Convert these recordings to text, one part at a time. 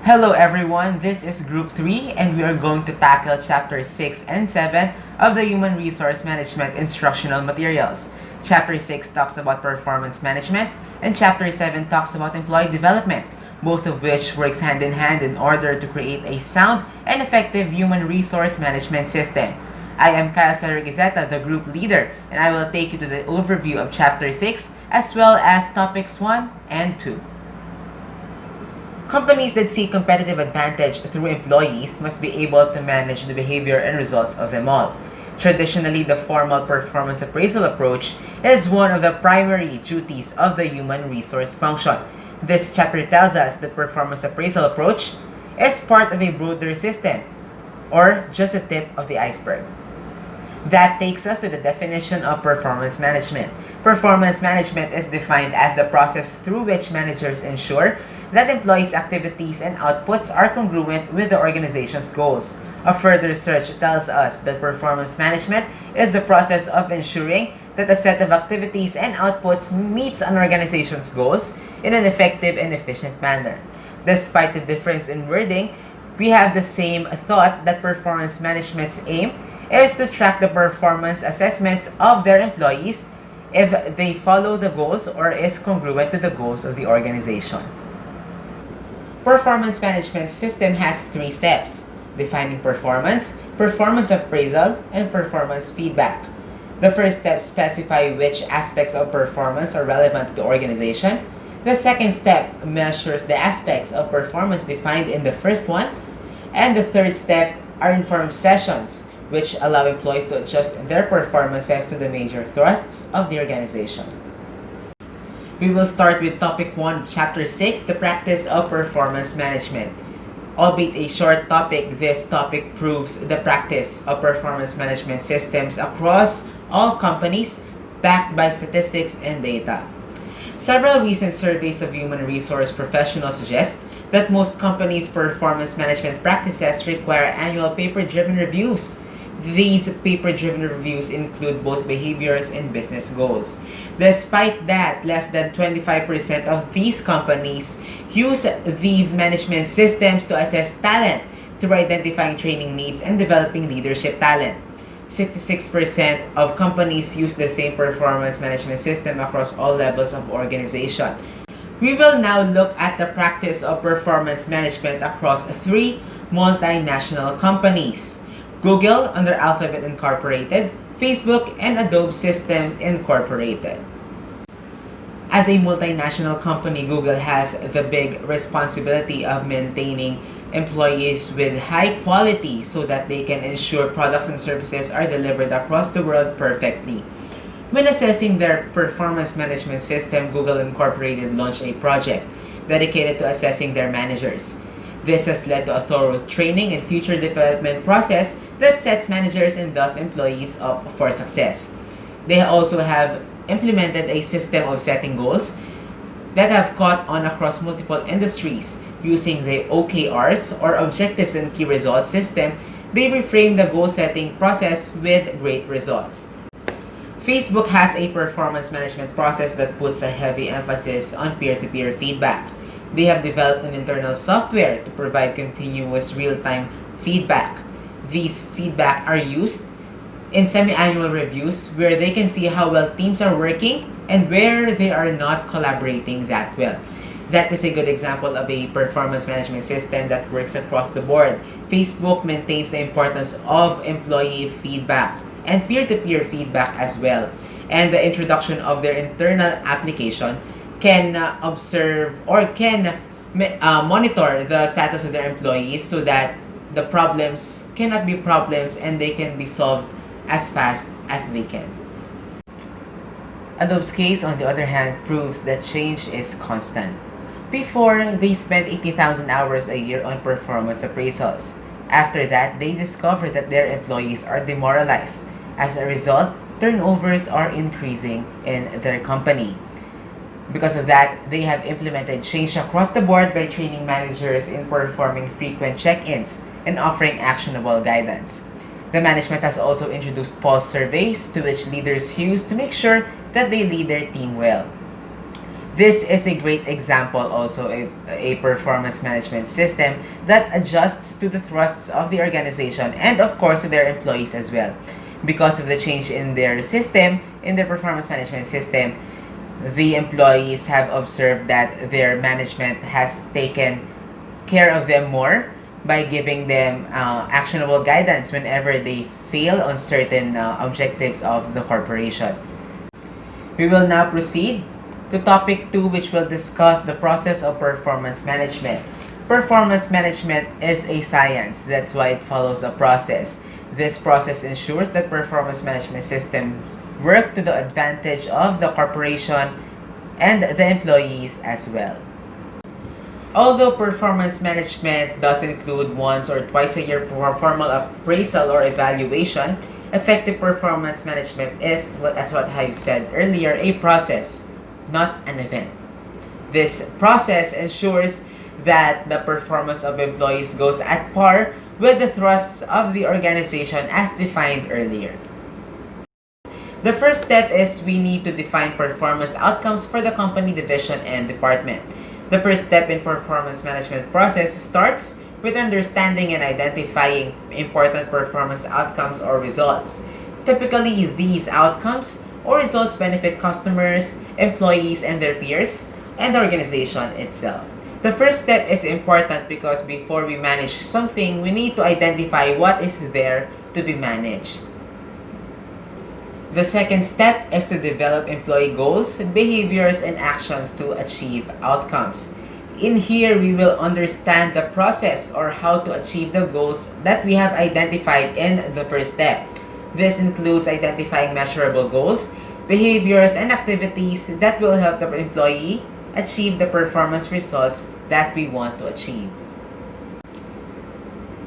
Hello everyone, this is Group 3 and we are going to tackle Chapter 6 and 7 of the Human Resource Management Instructional Materials. Chapter 6 talks about performance management and Chapter 7 talks about employee development, both of which works hand in hand in order to create a sound and effective human resource management system. I am Kyle Sarigizeta, the group leader, and I will take you to the overview of Chapter 6 as well as Topics 1 and 2. Companies that seek competitive advantage through employees must be able to manage the behavior and results of them all. Traditionally, the formal performance appraisal approach is one of the primary duties of the human resource function. This chapter tells us that performance appraisal approach is part of a broader system, or just the tip of the iceberg. That takes us to the definition of performance management. Performance management is defined as the process through which managers ensure that employees' activities and outputs are congruent with the organization's goals. A further research tells us that performance management is the process of ensuring that a set of activities and outputs meets an organization's goals in an effective and efficient manner. Despite the difference in wording, we have the same thought that performance management's aim is to track the performance assessments of their employees if they follow the goals or is congruent to the goals of the organization. Performance management system has 3 steps: defining performance, performance appraisal, and performance feedback. The first step specifies which aspects of performance are relevant to the organization. The second step measures the aspects of performance defined in the first one. And the third step are informed sessions, which allow employees to adjust their performances to the major thrusts of the organization. We will start with Topic 1 of Chapter 6, the practice of performance management. Albeit a short topic, this topic proves the practice of performance management systems across all companies, backed by statistics and data. Several recent surveys of human resource professionals suggest that most companies' performance management practices require annual paper-driven reviews. These paper-driven reviews include both behaviors and business goals. Despite that, less than 25% of these companies use these management systems to assess talent through identifying training needs and developing leadership talent. 66% of companies use the same performance management system across all levels of organization. We will now look at the practice of performance management across 3 multinational companies: Google under Alphabet Incorporated, Facebook, and Adobe Systems Incorporated. As a multinational company, Google has the big responsibility of maintaining employees with high quality so that they can ensure products and services are delivered across the world perfectly. When assessing their performance management system, Google Incorporated launched a project dedicated to assessing their managers. This has led to a thorough training and future development process that sets managers and thus employees up for success. They also have implemented a system of setting goals that have caught on across multiple industries. Using the OKRs, or Objectives and Key Results system, they reframe the goal-setting process with great results. Facebook has a performance management process that puts a heavy emphasis on peer-to-peer feedback. They have developed an internal software to provide continuous real-time feedback. These feedback are used in semi-annual reviews where they can see how well teams are working and where they are not collaborating that well. That is a good example of a performance management system that works across the board. Facebook maintains the importance of employee feedback and peer-to-peer feedback as well. And the introduction of their internal application can observe or can monitor the status of their employees so that the problems cannot be problems and they can be solved as fast as they can. Adobe's case, on the other hand, proves that change is constant. Before, they spent 80,000 hours a year on performance appraisals. After that, they discovered that their employees are demoralized. As a result, turnovers are increasing in their company. Because of that, they have implemented change across the board by training managers in performing frequent check-ins and offering actionable guidance. The management has also introduced pulse surveys to which leaders use to make sure that they lead their team well. This is a great example also of a performance management system that adjusts to the thrusts of the organization and of course to their employees as well. Because of the change in their system, in their performance management system, the employees have observed that their management has taken care of them more by giving them actionable guidance whenever they fail on certain objectives of the corporation. We will now proceed to topic 2, which will discuss the process of performance management. Performance management is a science, that's why it follows a process. This process ensures that performance management systems work to the advantage of the corporation and the employees as well. Although performance management does include once or twice a year formal appraisal or evaluation, effective performance management is, as what I said earlier, a process, not an event. This process ensures that the performance of employees goes at par with the thrusts of the organization as defined earlier. The first step is we need to define performance outcomes for the company, division, and department. The first step in performance management process starts with understanding and identifying important performance outcomes or results. Typically, these outcomes or results benefit customers, employees, and their peers, and the organization itself. The first step is important because before we manage something, we need to identify what is there to be managed. The second step is to develop employee goals, behaviors, and actions to achieve outcomes. In here, we will understand the process or how to achieve the goals that we have identified in the first step. This includes identifying measurable goals, behaviors, and activities that will help the employee achieve the performance results that we want to achieve.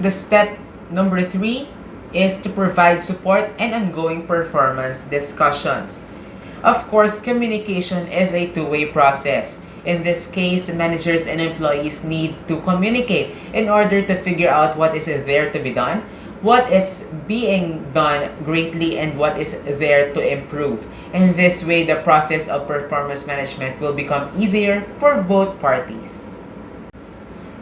The step number 3 is to provide support and ongoing performance discussions. Of course, communication is a two-way process. In this case, managers and employees need to communicate in order to figure out what is there to be done, what is being done greatly, and what is there to improve. In this way, the process of performance management will become easier for both parties.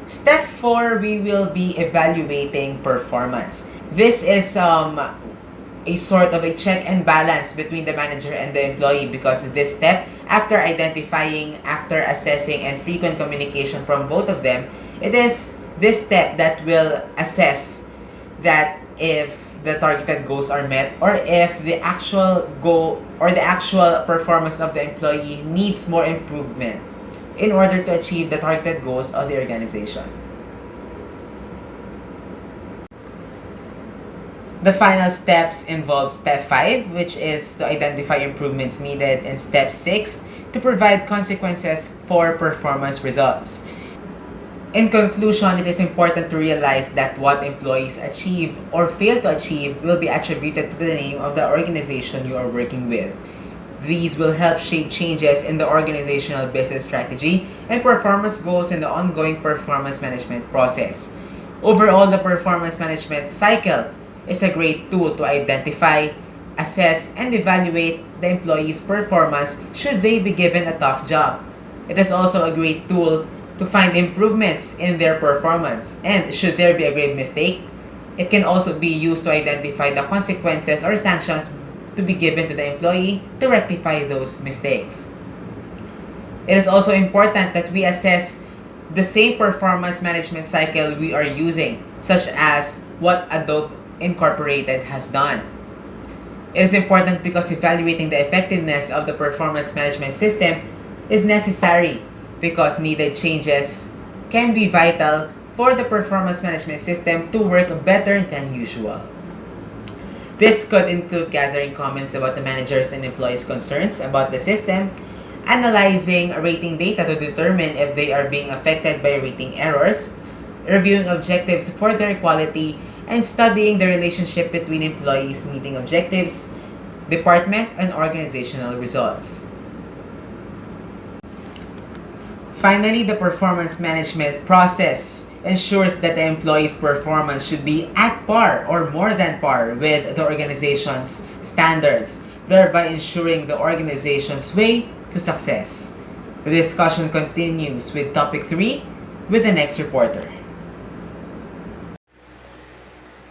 Step 4, we will be evaluating performance. This is a sort of a check and balance between the manager and the employee because this step, after identifying, after assessing, and frequent communication from both of them, it is this step that will assess that if the targeted goals are met or if the actual goal or the actual performance of the employee needs more improvement in order to achieve the targeted goals of the organization. The final steps involve step 5, which is to identify improvements needed, and step 6, to provide consequences for performance results. In conclusion, it is important to realize that what employees achieve or fail to achieve will be attributed to the name of the organization you are working with. These will help shape changes in the organizational business strategy and performance goals in the ongoing performance management process. Overall, the performance management cycle is a great tool to identify, assess, and evaluate the employee's performance should they be given a tough job. It is also a great tool to find improvements in their performance, and should there be a grave mistake, it can also be used to identify the consequences or sanctions to be given to the employee to rectify those mistakes. It is also important that we assess the same performance management cycle we are using, such as what Adobe Incorporated has done. It is important because evaluating the effectiveness of the performance management system is necessary because needed changes can be vital for the performance management system to work better than usual. This could include gathering comments about the managers' and employees' concerns about the system, analyzing rating data to determine if they are being affected by rating errors, reviewing objectives for their quality, and studying the relationship between employees meeting objectives, department, and organizational results. Finally, the performance management process ensures that the employee's performance should be at par or more than par with the organization's standards, thereby ensuring the organization's way to success. The discussion continues with topic 3 with the next reporter.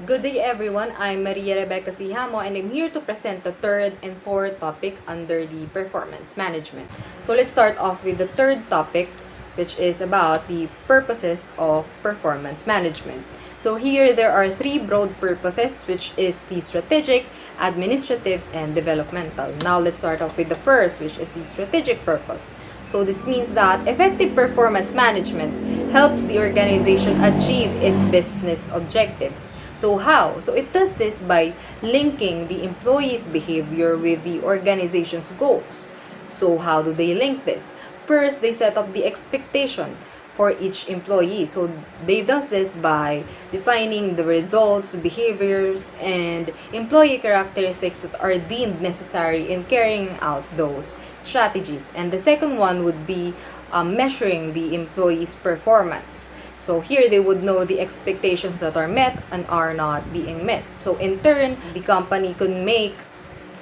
Good day everyone, I'm Maria Rebecca Sihamo and I'm here to present the third and fourth topic under the performance management. So let's start off with the third topic, which is about the purposes of performance management. So here there are three broad purposes, which is the strategic, administrative, and developmental. Now let's start off with the first, which is the strategic purpose. So this means that effective performance management helps the organization achieve its business objectives. So how? So it does this by linking the employees' behavior with the organization's goals. So how do they link this? First, they set up the expectation for each employee. So they does this by defining the results, behaviors, and employee characteristics that are deemed necessary in carrying out those strategies. And the second one would be measuring the employee's performance. So here they would know the expectations that are met and are not being met. So in turn, the company could make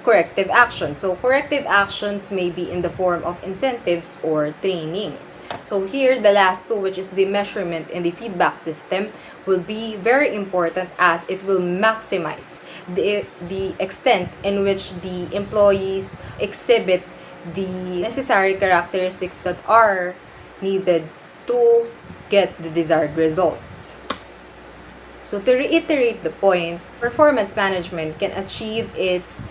corrective actions. So corrective actions may be in the form of incentives or trainings. So here, the last two, which is the measurement and the feedback system, will be very important as it will maximize the extent in which the employees exhibit the necessary characteristics that are needed to get the desired results. So to reiterate the point, performance management can achieve its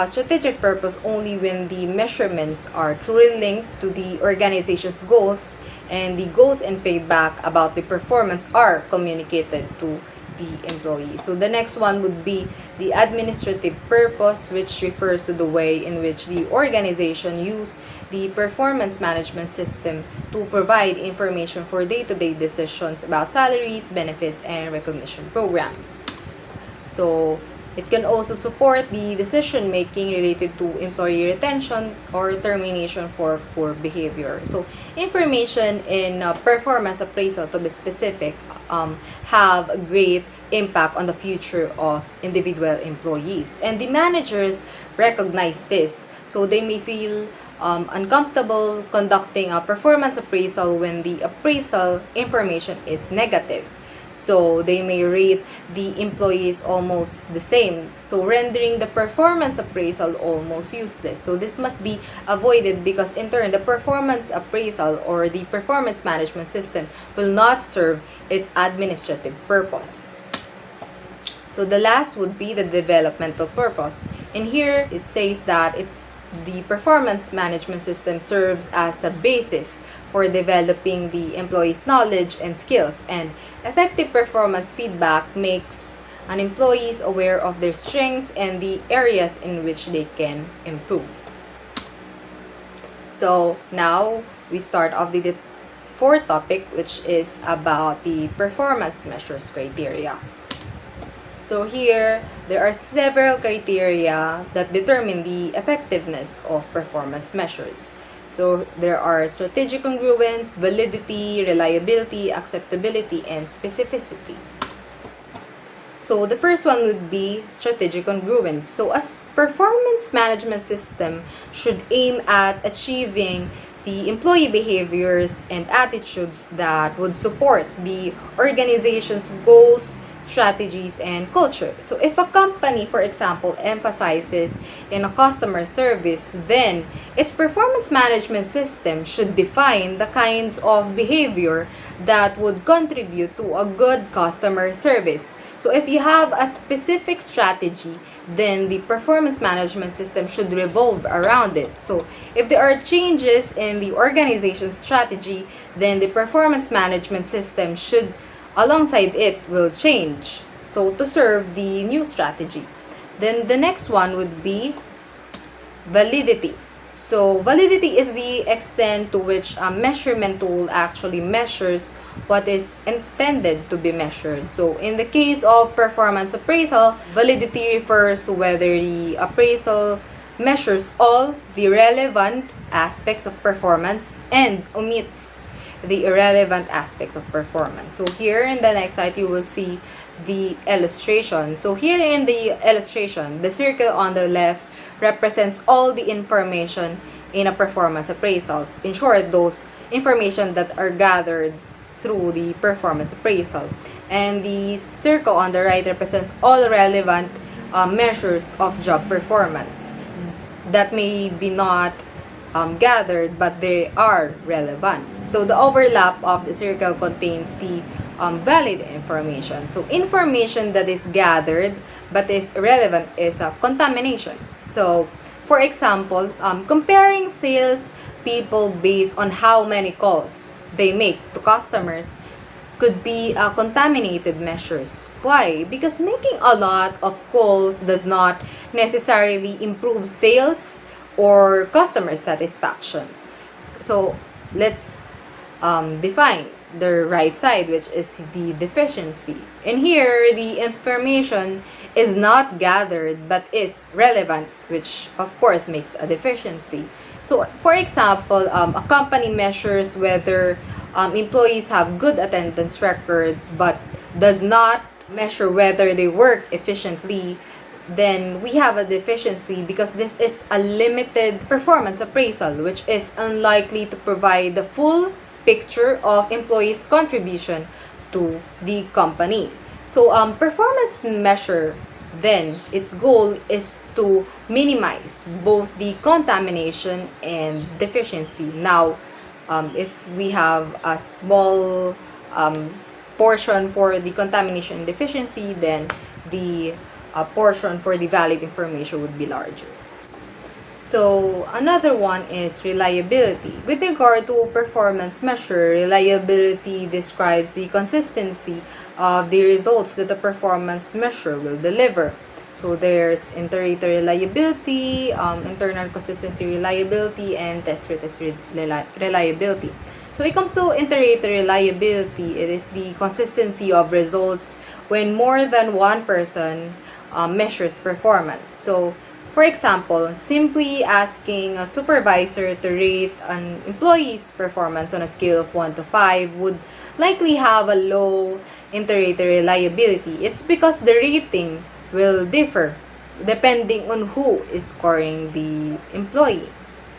strategic purpose only when the measurements are truly linked to the organization's goals and the goals and feedback about the performance are communicated to the employee. So the next one would be the administrative purpose, which refers to the way in which the organization use the performance management system to provide information for day-to-day decisions about salaries, benefits, and recognition programs. So it can also support the decision-making related to employee retention or termination for poor behavior. So information in performance appraisal, to be specific, have a great impact on the future of individual employees. And the managers recognize this. So they may feel uncomfortable conducting a performance appraisal when the appraisal information is negative. So they may rate the employees almost the same, so rendering the performance appraisal almost useless. So this must be avoided because in turn the performance appraisal or the performance management system will not serve its administrative purpose. So the last would be the developmental purpose. And here it says that the performance management system serves as a basis for developing the employee's knowledge and skills, and effective performance feedback makes an employees aware of their strengths and the areas in which they can improve. So now we start off with the fourth topic, which is about the performance measures criteria. So here, there are several criteria that determine the effectiveness of performance measures. So there are strategic congruence, validity, reliability, acceptability, and specificity. So the first one would be strategic congruence. So a performance management system should aim at achieving the employee behaviors and attitudes that would support the organization's goals, strategies, and culture. So if a company, for example, emphasizes in a customer service, then its performance management system should define the kinds of behavior that would contribute to a good customer service. So if you have a specific strategy, then the performance management system should revolve around it. So if there are changes in the organization's strategy, then the performance management system should alongside it will change, so to serve the new strategy. Then the next one would be validity. So validity is the extent to which a measurement tool actually measures what is intended to be measured. So in the case of performance appraisal, validity refers to whether the appraisal measures all the relevant aspects of performance and omits the irrelevant aspects of performance. So here in the next slide, you will see the illustration. So here in the illustration, the circle on the left represents all the information in a performance appraisals. In short, those information that are gathered through the performance appraisal. And the circle on the right represents all relevant measures of job performance that may be not gathered, but they are relevant. So the overlap of the circle contains the valid information. So information that is gathered but is relevant is contamination. So for example, comparing sales people based on how many calls they make to customers could be contaminated measures. Why? Because making a lot of calls does not necessarily improve sales or customer satisfaction. So let's define the right side, which is the deficiency. And here, the information is not gathered but is relevant, which of course makes a deficiency. So, for example, a company measures whether employees have good attendance records but does not measure whether they work efficiently, then we have a deficiency because this is a limited performance appraisal, which is unlikely to provide the full picture of employees' contribution to the company. So, performance measure, then its goal is to minimize both the contamination and deficiency. Now, if we have a small portion for the contamination and deficiency, then the portion for the valid information would be larger. So, another one is reliability. With regard to performance measure, reliability describes the consistency of the results that the performance measure will deliver. So, there's inter-rater reliability, internal consistency reliability, and test-retest reliability. So, when it comes to inter-rater reliability, it is the consistency of results when more than one person measures performance. So, for example, simply asking a supervisor to rate an employee's performance on a scale of 1 to 5 would likely have a low inter-rater reliability. It's because the rating will differ depending on who is scoring the employee.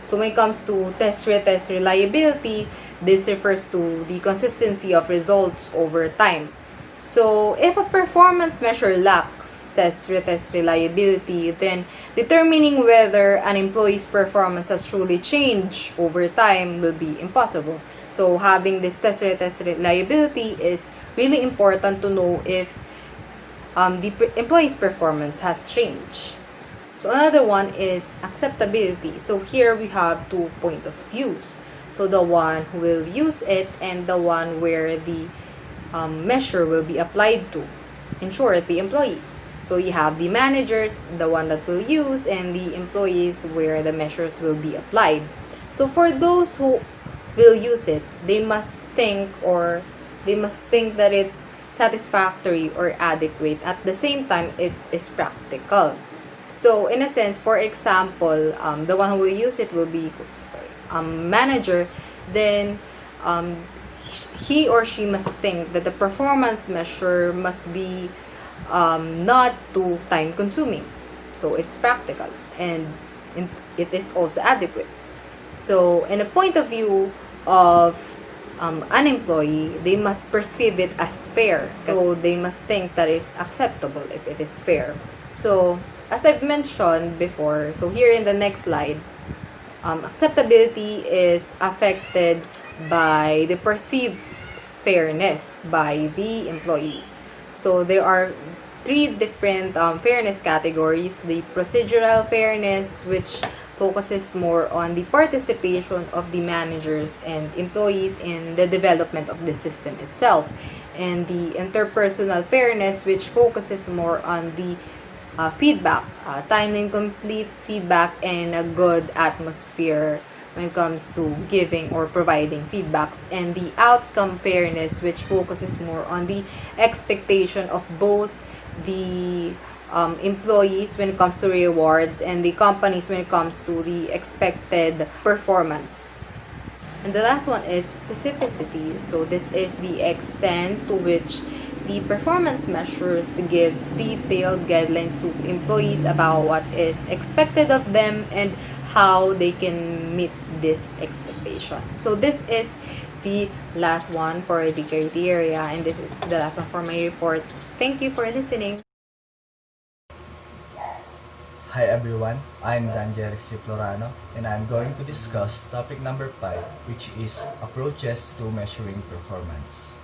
So when it comes to test-retest reliability, this refers to the consistency of results over time. So, if a performance measure lacks test-retest reliability, then determining whether an employee's performance has truly changed over time will be impossible. So, having this test-retest reliability is really important to know if the employee's performance has changed. So, another one is acceptability. So, here we have 2 points of views. So, the one who will use it and the one where the measure will be applied to. In short, the employees. So you have the managers, the one that will use, and the employees where the measures will be applied. So for those who will use it, they must think that it's satisfactory or adequate. At the same time, it is practical. So in a sense, for example, the one who will use it will be manager. Then he or she must think that the performance measure must be not too time consuming. So it's practical and it is also adequate. So in a point of view of an employee, they must perceive it as fair. So they must think that it's acceptable if it is fair. So as I've mentioned before, so here in the next slide, acceptability is affected by the perceived fairness by the employees. So there are 3 different fairness categories. The procedural fairness, which focuses more on the participation of the managers and employees in the development of the system itself. And the interpersonal fairness, which focuses more on the feedback, timely and complete feedback, and a good atmosphere when it comes to giving or providing feedbacks. And the outcome fairness, which focuses more on the expectation of both the employees when it comes to rewards and the companies when it comes to the expected performance. And the last one is specificity. So this is the extent to which the performance measures gives detailed guidelines to employees about what is expected of them and how they can meet this expectation. So this is the last one for the criteria, and this is the last one for my report. Thank you for listening. Hi everyone, I'm Dan Jerixy Florano and I'm going to discuss topic number 5, which is approaches to measuring performance.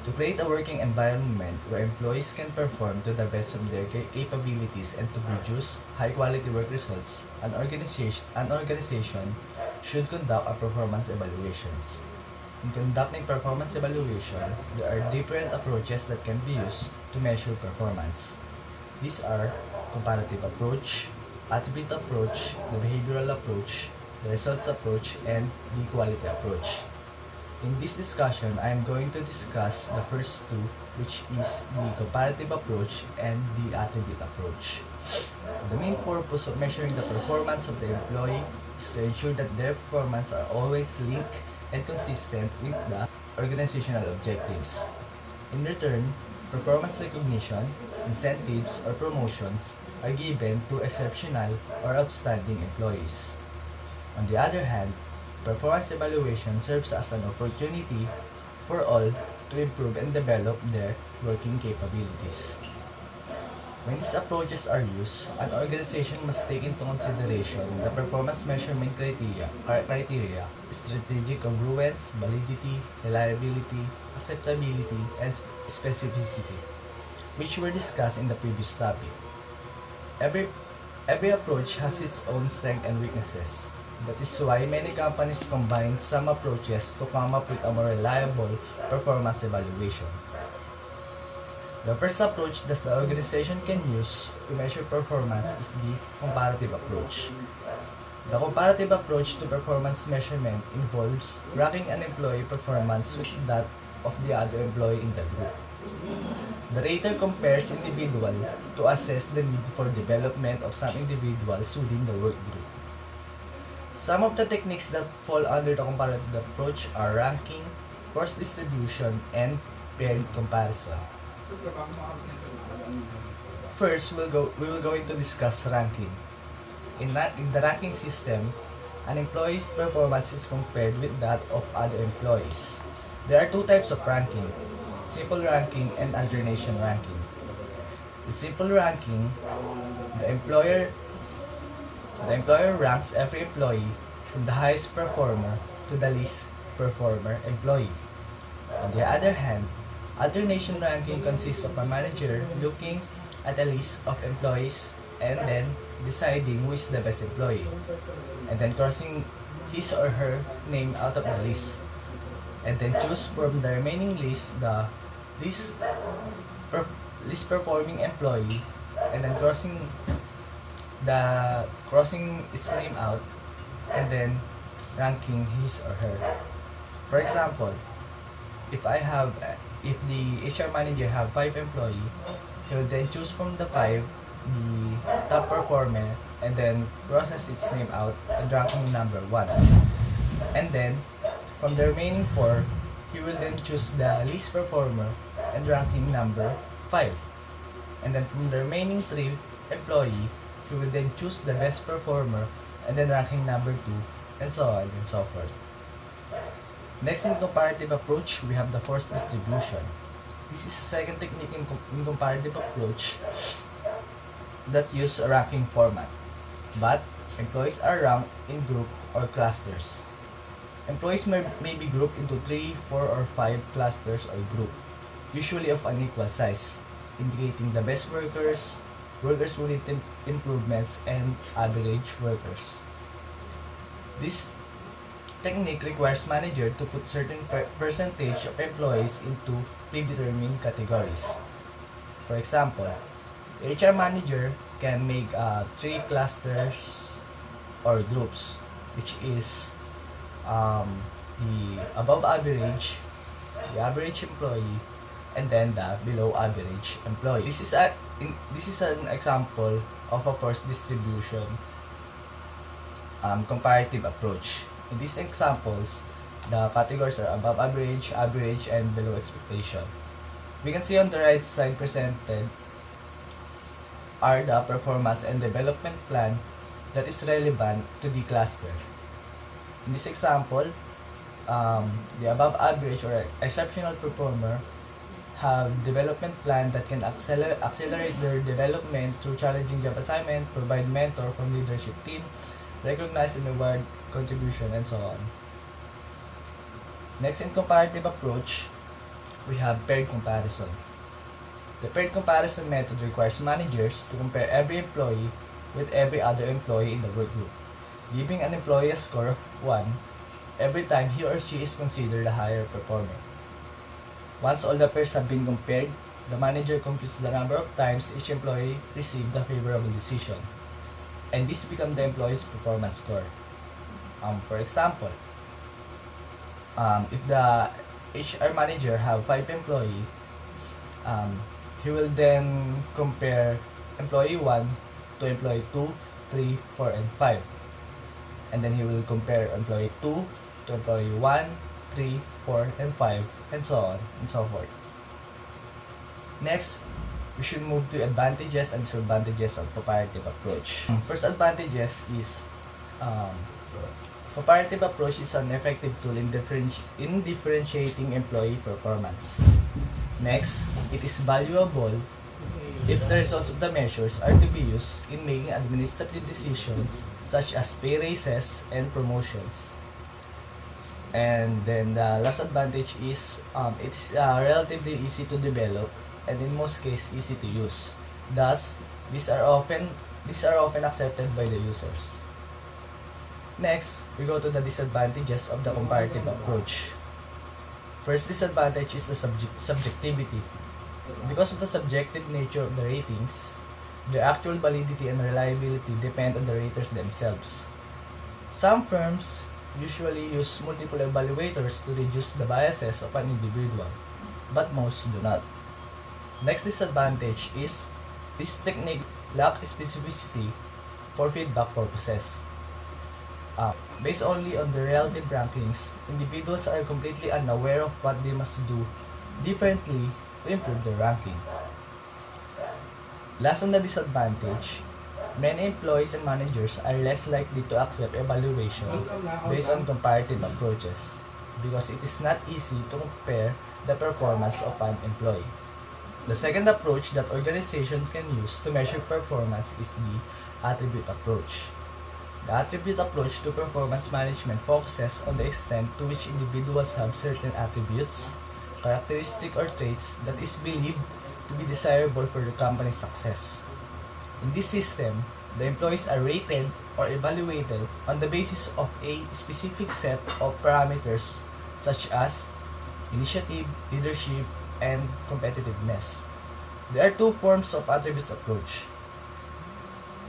To create a working environment where employees can perform to the best of their capabilities and to produce high-quality work results, an organization should conduct a performance evaluations. In conducting performance evaluation, there are different approaches that can be used to measure performance. These are comparative approach, attribute approach, the behavioral approach, the results approach, and the quality approach. In this discussion, I am going to discuss the first two, which is the comparative approach and the attribute approach. The main purpose of measuring the performance of the employee is to ensure that their performance are always linked and consistent with the organizational objectives. In return, performance recognition, incentives, or promotions are given to exceptional or outstanding employees. On the other hand, performance evaluation serves as an opportunity for all to improve and develop their working capabilities. When these approaches are used, an organization must take into consideration the performance measurement criteria, strategic congruence, validity, reliability, acceptability, and specificity, which were discussed in the previous topic. Every approach has its own strengths and weaknesses. That is why many companies combine some approaches to come up with a more reliable performance evaluation. The first approach that the organization can use to measure performance is the comparative approach. The comparative approach to performance measurement involves ranking an employee performance with that of the other employee in the group. The rater compares individuals to assess the need for development of some individuals within the work group. Some of the techniques that fall under the comparative approach are ranking, force distribution, and paired comparison. First, we will going to discuss ranking. In the ranking system, an employee's performance is compared with that of other employees. There are two types of ranking: simple ranking and alternation ranking. In simple ranking, the employer ranks every employee from the highest performer to the least performer employee. On the other hand, alternation ranking consists of a manager looking at a list of employees and then deciding who is the best employee, and then crossing his or her name out of the list, and then choose from the remaining list the least performing employee, and then crossing its name out, and then ranking his or her. For example, if the HR manager have 5 employees, he will then choose from the 5 the top performer and then process its name out and ranking number 1. And then from the remaining 4, he will then choose the least performer and ranking number 5. And then from the remaining 3 employee, he will then choose the best performer and then ranking number 2, and so on and so forth. Next, in comparative approach, we have the force distribution. This is the second technique in comparative approach that use a ranking format, but employees are ranked in group or clusters. Employees may be grouped into 3, 4, or 5 clusters or group, usually of unequal size, indicating the best workers, workers who need improvements, and average workers. This technique requires manager to put certain percentage of employees into predetermined categories. For example, the HR manager can make 3 clusters or groups, which is the above average, the average employee, and then the below average employee. This is an example of a force distribution comparative approach. In these examples, the categories are above average, average, and below expectation. We can see on the right side presented are the performance and development plan that is relevant to the cluster. In this example, the above average or exceptional performer have development plan that can accelerate their development through challenging job assignment, provide mentor from leadership team, recognize and reward contribution, and so on. Next, in comparative approach, we have paired comparison. The paired comparison method requires managers to compare every employee with every other employee in the work group, giving an employee a score of 1 every time he or she is considered a higher performer. Once all the pairs have been compared, the manager computes the number of times each employee received a favorable decision, and this becomes the employee's performance score. For example, if the HR manager have 5 employees, he will then compare employee 1 to employee 2, 3, 4, and 5. And then he will compare employee 2 to employee 1, 3, 4, and 5, and so on and so forth. Next, we should move to advantages and disadvantages of comparative approach. First advantages is comparative approach is an effective tool in differentiating employee performance. Next, it is valuable if the results of the measures are to be used in making administrative decisions such as pay raises and promotions. And then the last advantage is it's relatively easy to develop and in most cases easy to use. Thus, these are often accepted by the users. Next, we go to the disadvantages of the comparative approach. First disadvantage is the subjectivity. Because of the subjective nature of the ratings, their actual validity and reliability depend on the raters themselves. Some firms usually use multiple evaluators to reduce the biases of an individual, but most do not. Next disadvantage is these techniques lack specificity for feedback purposes. Based only on the relative rankings, individuals are completely unaware of what they must do differently to improve their ranking. Last on the disadvantage, many employees and managers are less likely to accept evaluation based on comparative approaches because it is not easy to compare the performance of an employee. The second approach that organizations can use to measure performance is the attribute approach. The attribute approach to performance management focuses on the extent to which individuals have certain attributes, characteristics, or traits that is believed to be desirable for the company's success. In this system, the employees are rated or evaluated on the basis of a specific set of parameters such as initiative, leadership, and competitiveness. There are two forms of attributes approach,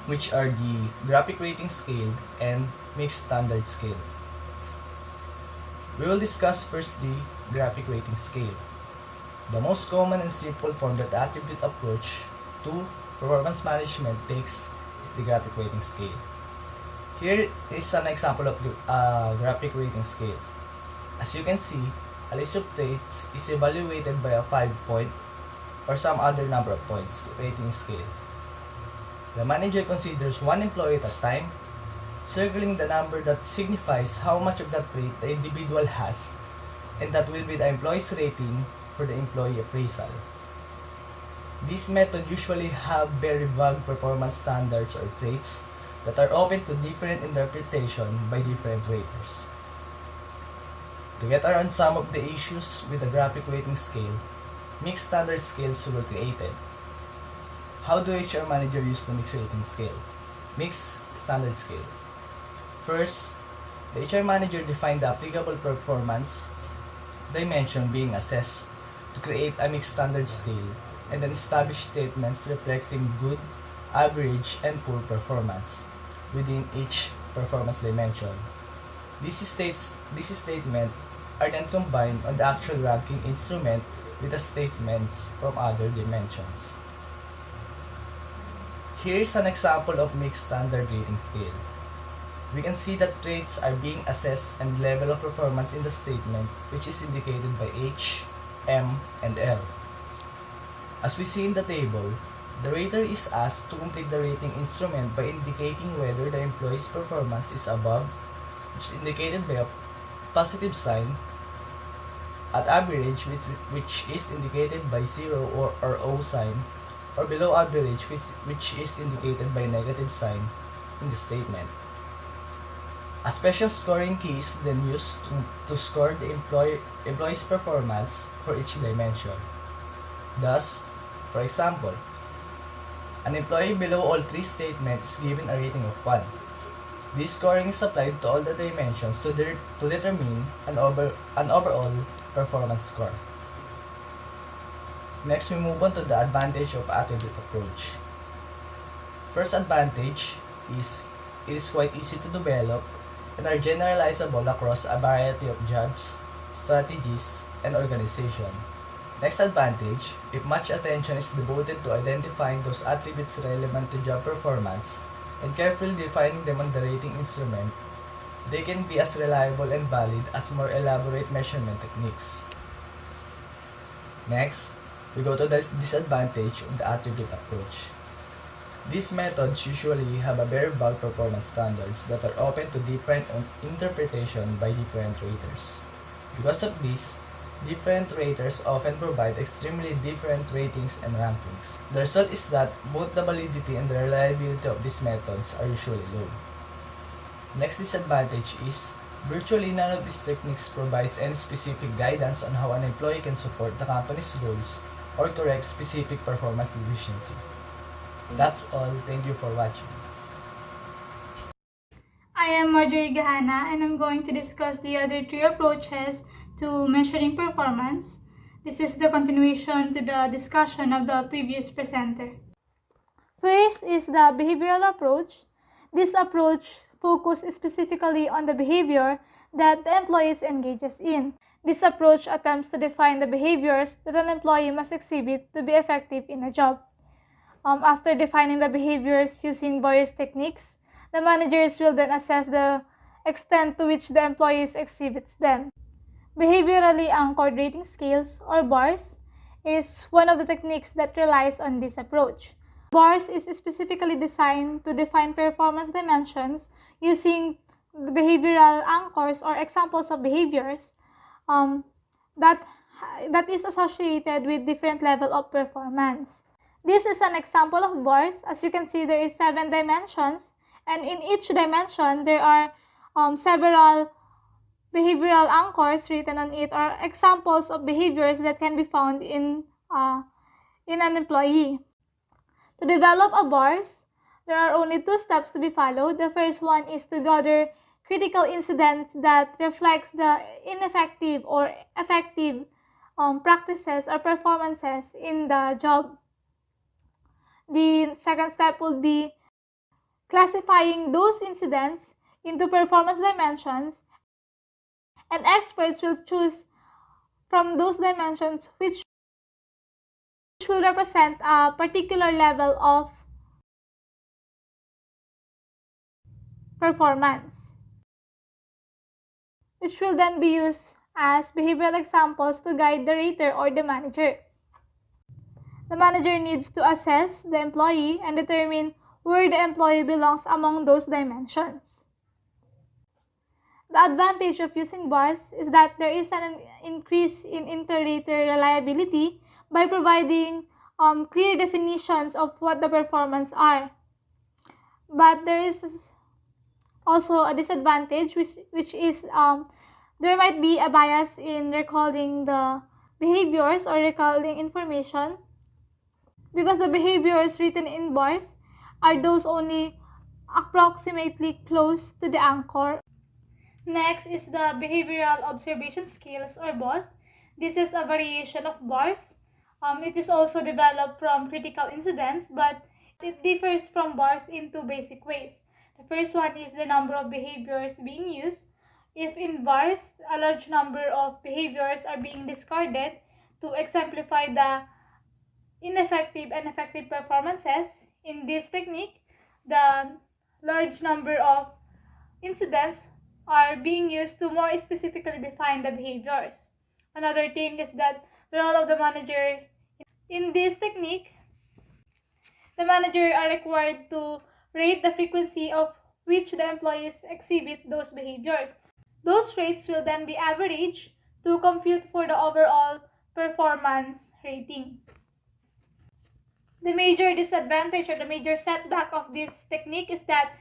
which are the graphic rating scale and mixed standard scale. We will discuss first the graphic rating scale. The most common and simple form that the attribute approach to performance management takes is the graphic rating scale. Here is an example of the graphic rating scale. As you can see, a list of traits is evaluated by a 5-point or some other number of points rating scale. The manager considers one employee at a time, circling the number that signifies how much of that trait the individual has, and that will be the employee's rating for the employee appraisal. These methods usually have very vague performance standards or traits that are open to different interpretation by different raters. To get around some of the issues with the graphic rating scale, mixed standard scales were created. How do HR manager use the mixed rating scale? Mixed standard scale. First, the HR manager defined the applicable performance dimension being assessed to create a mixed standard scale and then establish statements reflecting good, average, and poor performance within each performance dimension. These statements are then combined on the actual ranking instrument with the statements from other dimensions. Here is an example of mixed standard rating scale. We can see that traits are being assessed and level of performance in the statement, which is indicated by H, M, and L. As we see in the table, The rater is asked to complete the rating instrument by indicating whether the employee's performance is above, which is indicated by a positive sign, at average, which is indicated by 0 or O sign, or below average, which is indicated by negative sign in the statement. A special scoring key is then used to score the employee's performance for each dimension. Thus, for example, an employee below all three statements is given a rating of 1. This scoring is applied to all the dimensions to determine an overall performance score. Next, we move on to the advantage of attribute approach. First advantage is it is quite easy to develop and are generalizable across a variety of jobs, strategies, and organization. Next advantage, if much attention is devoted to identifying those attributes relevant to job performance and carefully defining them on the rating instrument, they can be as reliable and valid as more elaborate measurement techniques. Next, we go to the disadvantage of the attribute approach. These methods usually have a very vague performance standards that are open to different interpretation by different raters. Because of this, different raters often provide extremely different ratings and rankings. The result is that both the validity and the reliability of these methods are usually low. Next disadvantage is, virtually none of these techniques provides any specific guidance on how an employee can support the company's goals or correct specific performance deficiency. That's all. Thank you for watching. I am Marjorie Gahana and I'm going to discuss the other three approaches to measuring performance. This is the continuation to the discussion of the previous presenter. First is the behavioral approach. This approach focuses specifically on the behavior that the employee engages in. This approach attempts to define the behaviors that an employee must exhibit to be effective in a job. After defining the behaviors using various techniques, the managers will then assess the extent to which the employees exhibits them. Behaviorally anchored rating scales, or bars, is one of the techniques that relies on this approach. Bars is specifically designed to define performance dimensions using behavioral anchors or examples of behaviors that is associated with different level of performance. This is an example of bars. As you can see, there is 7 dimensions, and in each dimension, there are several behavioral anchors written on it, or examples of behaviors that can be found in an employee. To develop a bars, there are only 2 steps to be followed. The first one is to gather critical incidents that reflects the ineffective or effective practices or performances in the job. The second step would be classifying those incidents into performance dimensions, and experts will choose from those dimensions which will represent a particular level of performance, which will then be used as behavioral examples to guide the rater or the manager. The manager needs to assess the employee and determine where the employee belongs among those dimensions. The advantage of using bars is that there is an increase in inter-rater reliability by providing clear definitions of what the performance are. But there is also a disadvantage, which is there might be a bias in recalling the behaviors or recalling information, because the behaviors written in bars are those only approximately close to the anchor. Next is the behavioral observation skills, or BOS. This is a variation of bars. It is also developed from critical incidents, but it differs from bars in 2 basic ways. The first one is the number of behaviors being used. If in bars, a large number of behaviors are being discarded to exemplify the ineffective and effective performances, in this technique, the large number of incidents are being used to more specifically define the behaviors. Another thing is that the role of the manager in this technique The manager are required to rate the frequency of which the employees exhibit those behaviors. Those rates will then be averaged to compute for the overall performance rating. The major disadvantage or the major setback of this technique is that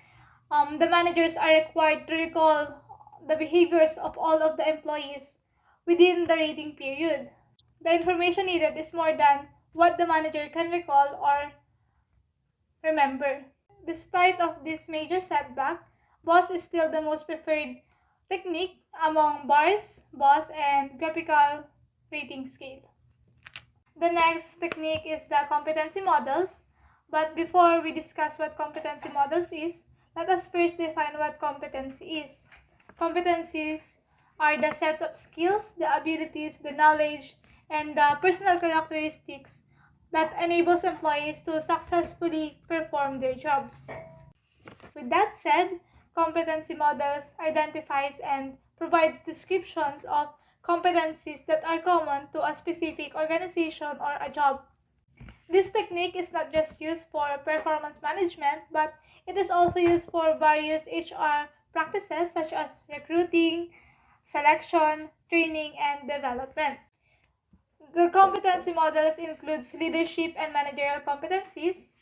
the managers are required to recall the behaviors of all of the employees within the rating period. The information needed is more than what the manager can recall or remember. Despite of this major setback, BOSS is still the most preferred technique among bars, BOSS, and graphical rating scale. The next technique is the competency models. But before we discuss what competency models is, let us first define what competency is. Competencies are the sets of skills, the abilities, the knowledge, and the personal characteristics that enables employees to successfully perform their jobs. With that said, competency models identifies and provides descriptions of competencies that are common to a specific organization or a job. This technique is not just used for performance management, but it is also used for various HR practices such as recruiting, selection, training, and development. The competency models includes leadership and managerial competencies,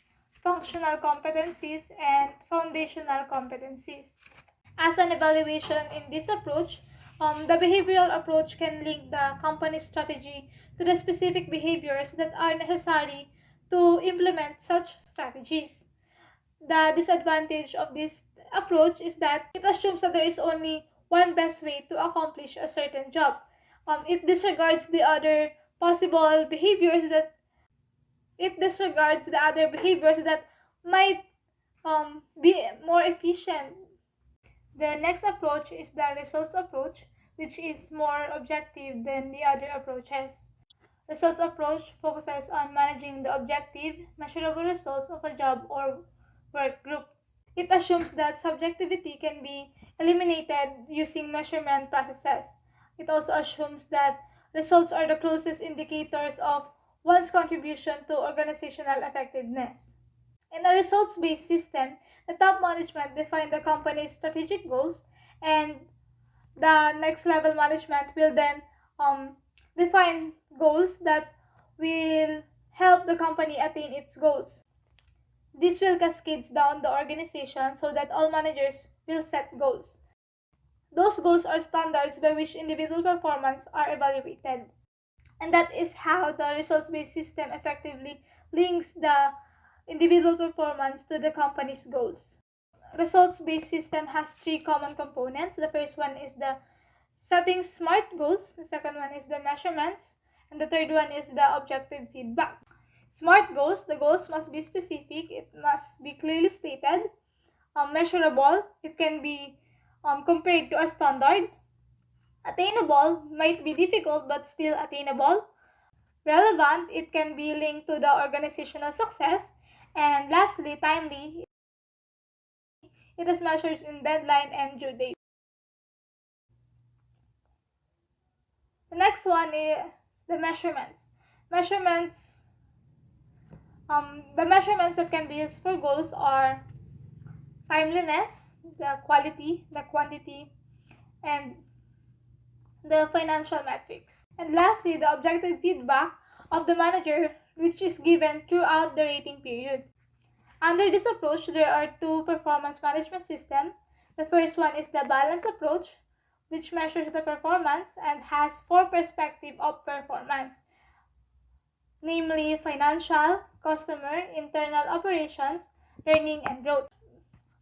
functional competencies, and foundational competencies. As an evaluation in this approach, the behavioral approach can link the company's strategy to the specific behaviors that are necessary to implement such strategies. The disadvantage of this approach is that it assumes that there is only one best way to accomplish a certain job. It disregards the other possible behaviors that it disregards the other behaviors that might be more efficient. The next approach is the results approach, which is more objective than the other approaches. Results approach focuses on managing the objective, measurable results of a job or work group. It assumes that subjectivity can be eliminated using measurement processes. It also assumes that results are the closest indicators of one's contribution to organizational effectiveness. In a results-based system, the top management define the company's strategic goals, and the next level management will then define goals that will help the company attain its goals. This will cascade down the organization so that all managers will set goals. Those goals are standards by which individual performance are evaluated. And that is how the results-based system effectively links the individual performance to the company's goals. Results-based system has three common components. The first one is the setting SMART goals. The second one is the measurements. And the third one is the objective feedback. SMART goals, the goals must be specific. It must be clearly stated. Measurable, it can be compared to a standard. Attainable might be difficult but still attainable. Relevant, it can be linked to the organizational success. And lastly, timely, it is measured in deadline and due date. The next one is the measurements. Measurements, the measurements that can be used for goals are timeliness, the quality, the quantity, and the financial metrics. And lastly, the objective feedback of the manager, which is given throughout the rating period. Under this approach, there are two performance management systems. The first one is the balance approach, which measures the performance and has four perspectives of performance, namely financial, customer, internal operations, learning, and growth.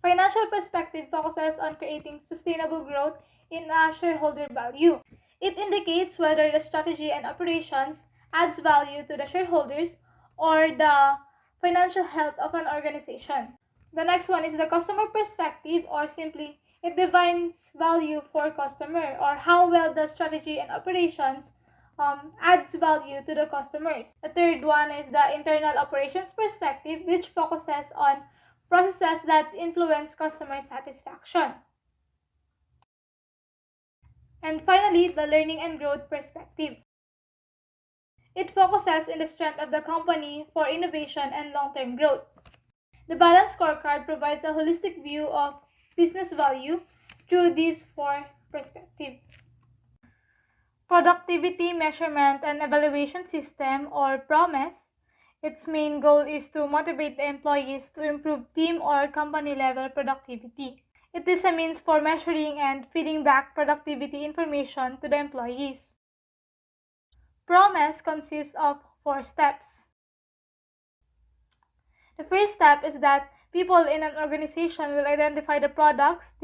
Financial perspective focuses on creating sustainable growth in a shareholder value. It indicates whether the strategy and operations adds value to the shareholders or the financial health of an organization. The next one is the customer perspective, or simply it defines value for customer, or how well the strategy and operations adds value to the customers. The third one is the internal operations perspective, which focuses on processes that influence customer satisfaction. And finally, the learning and growth perspective. It focuses on the strength of the company for innovation and long-term growth. The balanced scorecard provides a holistic view of business value through these four perspectives. Productivity Measurement and Evaluation System, or PROMES. Its main goal is to motivate the employees to improve team or company level productivity. It is a means for measuring and feeding back productivity information to the employees. PROMES consists of four steps. The first step is that people in an organization will identify the products,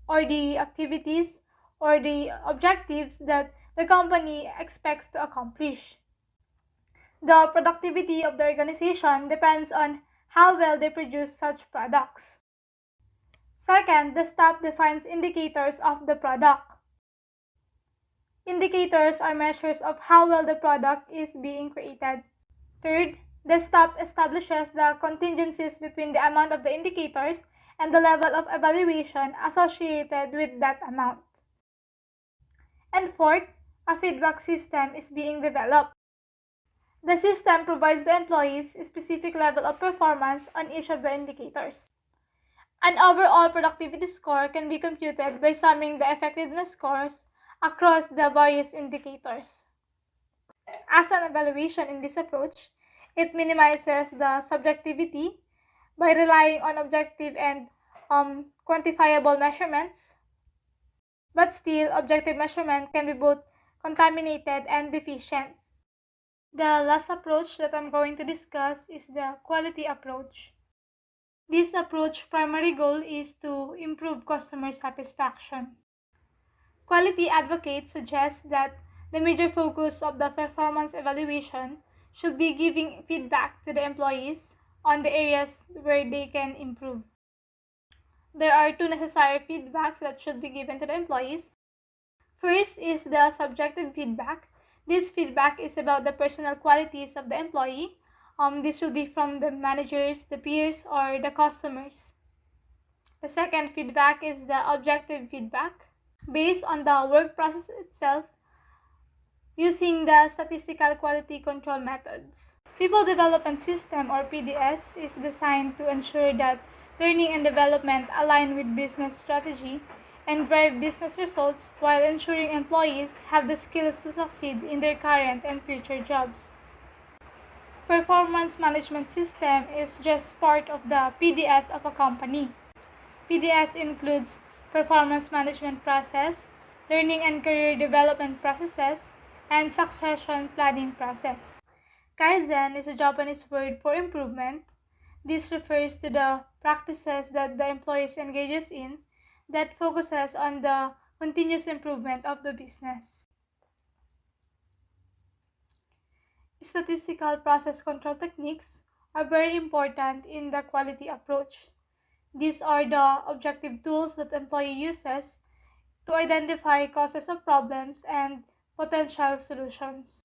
or the activities, or the objectives that the company expects to accomplish. The productivity of the organization depends on how well they produce such products. Second, the staff defines indicators of the product. Indicators are measures of how well the product is being created. Third, the staff establishes the contingencies between the amount of the indicators and the level of evaluation associated with that amount. And fourth, a feedback system is being developed. The system provides the employees a specific level of performance on each of the indicators. An overall productivity score can be computed by summing the effectiveness scores across the various indicators. As an evaluation in this approach, it minimizes the subjectivity by relying on objective and quantifiable measurements. But still, objective measurement can be both contaminated and deficient. The last approach that I'm going to discuss is the quality approach. This approach's primary goal is to improve customer satisfaction. Quality advocates suggest that the major focus of the performance evaluation should be giving feedback to the employees on the areas where they can improve. There are two necessary feedbacks that should be given to the employees. First is the subjective feedback. This feedback is about the personal qualities of the employee. This will be from the managers, the peers, or the customers. The second feedback is the objective feedback, based on the work process itself using the statistical quality control methods. People Development System, or PDS, is designed to ensure that learning and development align with business strategy and drive business results while ensuring employees have the skills to succeed in their current and future jobs. Performance Management System is just part of the PDS of a company. PDS includes performance management process, learning and career development processes, and succession planning process. Kaizen is a Japanese word for improvement. This refers to the practices that the employees engages in that focuses on the continuous improvement of the business. Statistical process control techniques are very important in the quality approach. These are the objective tools that employee uses to identify causes of problems and potential solutions.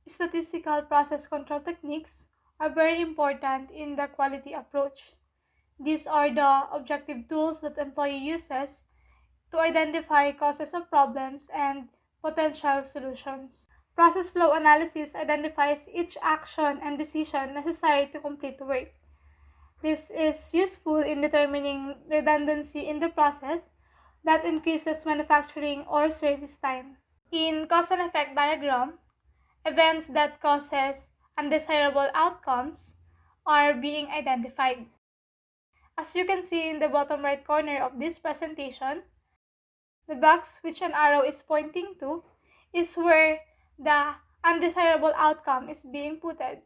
Statistical process control techniques are very important in the quality approach. These are the objective tools that employee uses to identify causes of problems and potential solutions. Process flow analysis identifies each action and decision necessary to complete the work. This is useful in determining redundancy in the process that increases manufacturing or service time. In cause and effect diagram, events that causes undesirable outcomes are being identified. As you can see in the bottom right corner of this presentation, the box which an arrow is pointing to is where the undesirable outcome is being putted,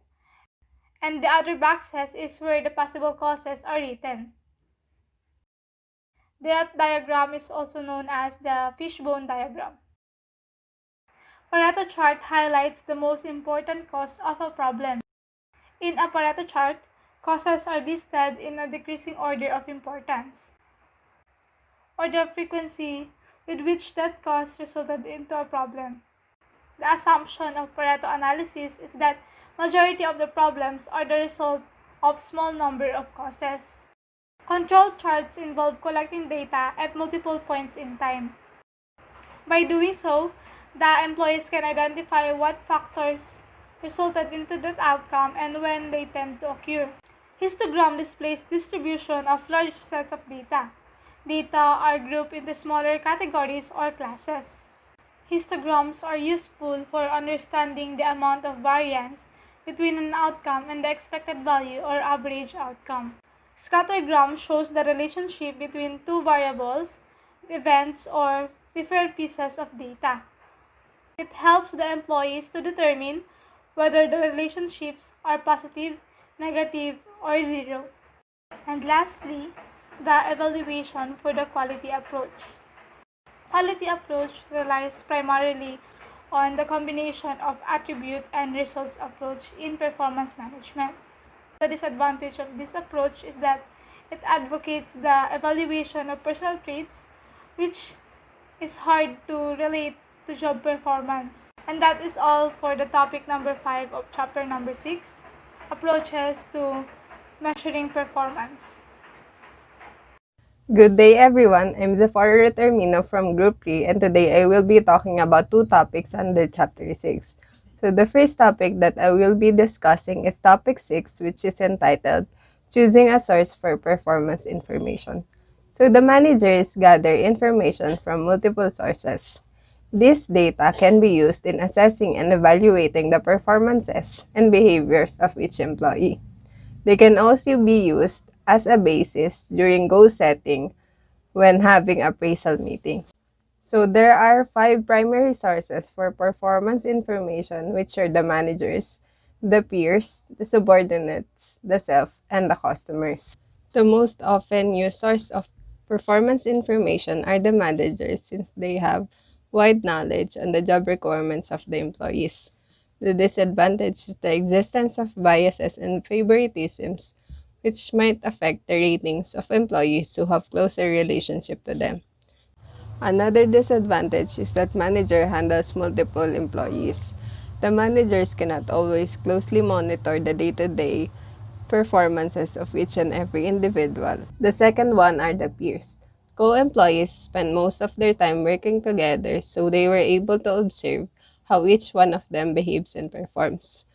and the other boxes is where the possible causes are written. That diagram is also known as the fishbone diagram. Pareto chart highlights the most important cause of a problem. In a Pareto chart, causes are listed in a decreasing order of importance, or the frequency with which that cause resulted into a problem. The assumption of Pareto analysis is that majority of the problems are the result of small number of causes. Control charts involve collecting data at multiple points in time. By doing so, the employees can identify what factors resulted into that outcome and when they tend to occur. Histogram displays distribution of large sets of data. Data are grouped into smaller categories or classes. Histograms are useful for understanding the amount of variance between an outcome and the expected value or average outcome. Scattergram shows the relationship between two variables, events, or different pieces of data. It helps the employees to determine whether the relationships are positive, negative, or zero. And lastly, the evaluation for the quality approach. Quality approach relies primarily on the combination of attribute and results approach in performance management. The disadvantage of this approach is that it advocates the evaluation of personal traits, which is hard to relate to job performance. And that is all for the topic number 5 of chapter number 6, approaches to measuring performance. Good day everyone, I'm Zephora Termino from Group 3 and today I will be talking about two topics under Chapter 6. So the first topic that I will be discussing is Topic 6, which is entitled Choosing a Source for Performance Information. So the managers gather information from multiple sources. This data can be used in assessing and evaluating the performances and behaviors of each employee. They can also be used as a basis during goal setting when having appraisal meetings. So there are 5 primary sources for performance information, which are the managers, the peers, the subordinates, the self, and the customers. The most often used source of performance information are the managers since they have wide knowledge on the job requirements of the employees. The disadvantage is the existence of biases and favoritisms, which might affect the ratings of employees who have closer relationship to them. Another disadvantage is that manager handles multiple employees. The managers cannot always closely monitor the day-to-day performances of each and every individual. The second one are the peers. Co-employees spend most of their time working together, so they were able to observe how each one of them behaves and performs.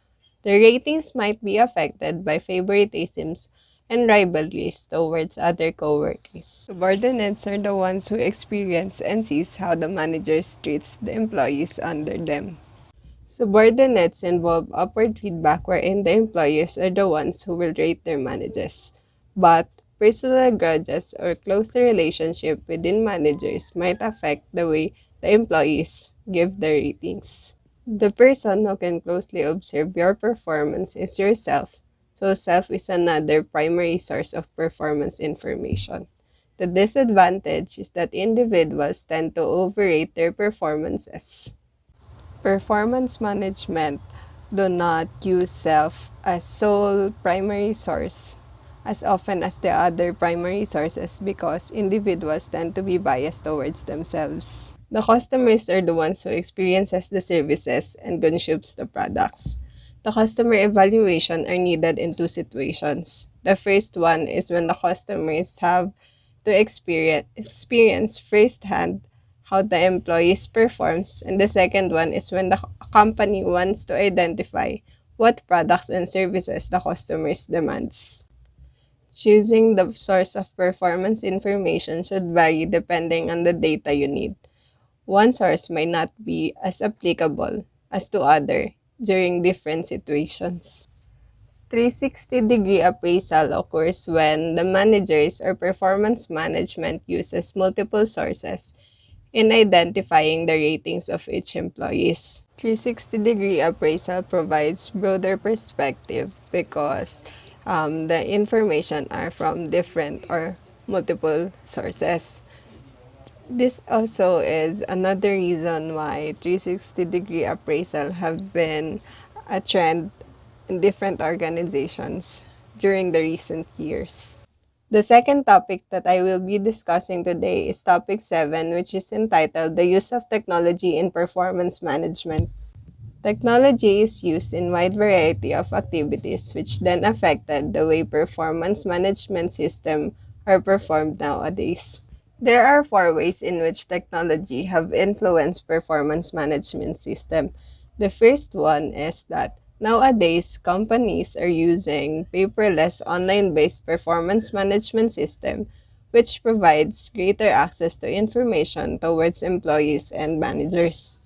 The ratings might be affected by favoritisms and rivalries towards other coworkers. Subordinates are the ones who experience and sees how the managers treats the employees under them. Subordinates involve upward feedback wherein the employees are the ones who will rate their managers. But personal grudges or closer relationship within managers might affect the way the employees give their ratings. The person who can closely observe your performance is yourself, so self is another primary source of performance information. The disadvantage is that individuals tend to overrate their performances. Performance management do not use self as sole primary source as often as the other primary sources because individuals tend to be biased towards themselves. The customers are the ones who experiences the services and consumes the products. The customer evaluation are needed in two situations. The first one is when the customers have to experience firsthand how the employees performs, and the second one is when the company wants to identify what products and services the customers demands. Choosing the source of performance information should vary depending on the data you need. One source may not be as applicable as to other during different situations. 360-degree appraisal occurs when the managers or performance management uses multiple sources in identifying the ratings of each employees. 360-degree appraisal provides broader perspective because the information are from different or multiple sources. This also is another reason why 360-degree appraisal have been a trend in different organizations during the recent years. The second topic that I will be discussing today is topic 7, which is entitled The Use of Technology in Performance Management. Technology is used in wide variety of activities which then affected the way performance management systems are performed nowadays. There are 4 ways in which technology have influenced performance management system. The first one is that Nowadays, companies are using paperless online-based performance management system which provides greater access to information towards employees and managers.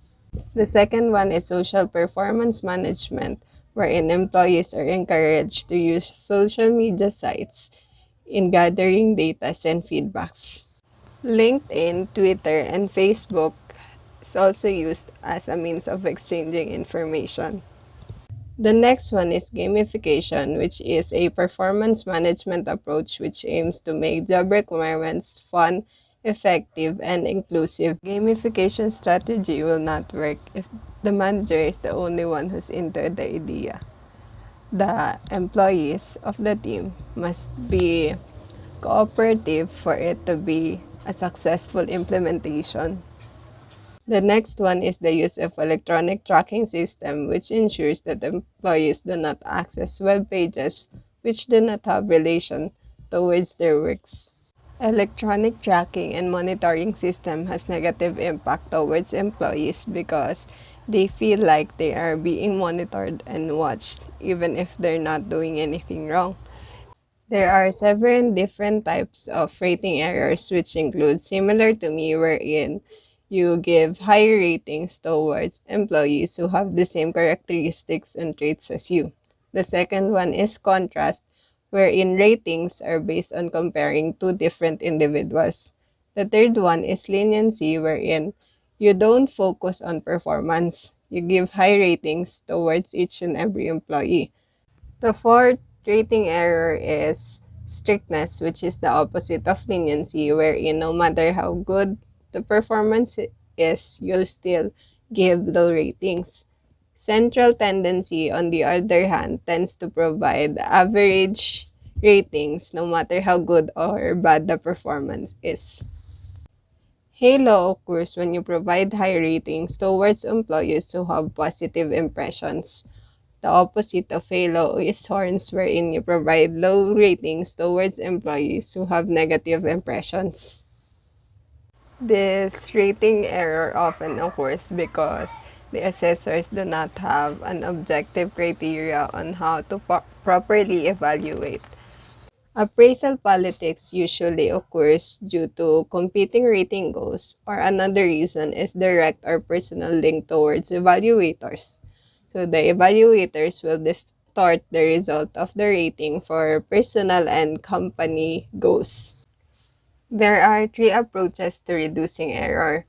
The second one is social performance management, wherein employees are encouraged to use social media sites in gathering data and feedbacks. LinkedIn, Twitter, and Facebook is also used as a means of exchanging information. The next one is gamification, which is a performance management approach which aims to make job requirements fun, effective, and inclusive. Gamification strategy will not work if the manager is the only one who's into the idea. The employees of the team must be cooperative for it to be a successful implementation. The next one is the use of electronic tracking system, which ensures that employees do not access web pages which do not have relation towards their works. Electronic tracking and monitoring system has negative impact towards employees because they feel like they are being monitored and watched even if they're not doing anything wrong. There are several different types of rating errors, which include similar to me, wherein you give higher ratings towards employees who have the same characteristics and traits as you. The second one is contrast, wherein ratings are based on comparing two different individuals. The third one is leniency, wherein you don't focus on performance. You give high ratings towards each and every employee. The fourth rating error is strictness, which is the opposite of leniency, wherein no matter how good the performance is, you'll still give low ratings. Central tendency, on the other hand, tends to provide average ratings no matter how good or bad the performance is. Halo occurs when you provide high ratings towards employees who have positive impressions. The opposite of halo is horns, wherein you provide low ratings towards employees who have negative impressions. This rating error often occurs because the assessors do not have an objective criteria on how to properly evaluate. Appraisal politics usually occurs due to competing rating goals, or another reason is direct or personal link towards evaluators. So the evaluators will distort the result of the rating for personal and company goals. There are three approaches to reducing error.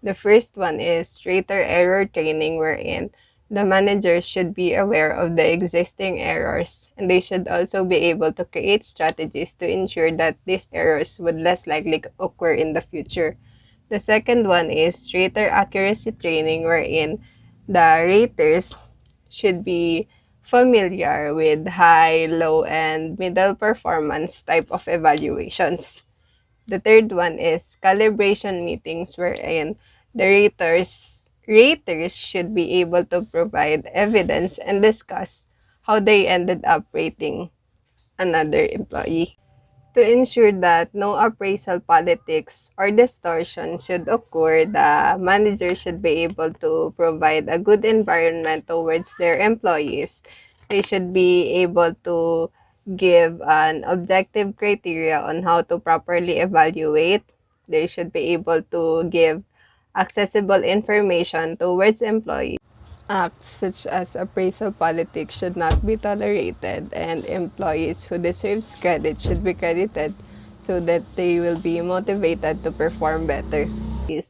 The first one is rater error training, wherein the managers should be aware of the existing errors, and they should also be able to create strategies to ensure that these errors would less likely occur in the future. The second one is rater accuracy training, wherein the raters should be familiar with high, low, and middle performance type of evaluations. The third one is calibration meetings, wherein the raters should be able to provide evidence and discuss how they ended up rating another employee. To ensure that no appraisal politics or distortion should occur, the manager should be able to provide a good environment towards their employees. They should be able to give an objective criteria on how to properly evaluate. They should be able to give accessible information towards employees. Acts such as appraisal politics should not be tolerated, and employees who deserve credit should be credited so that they will be motivated to perform better.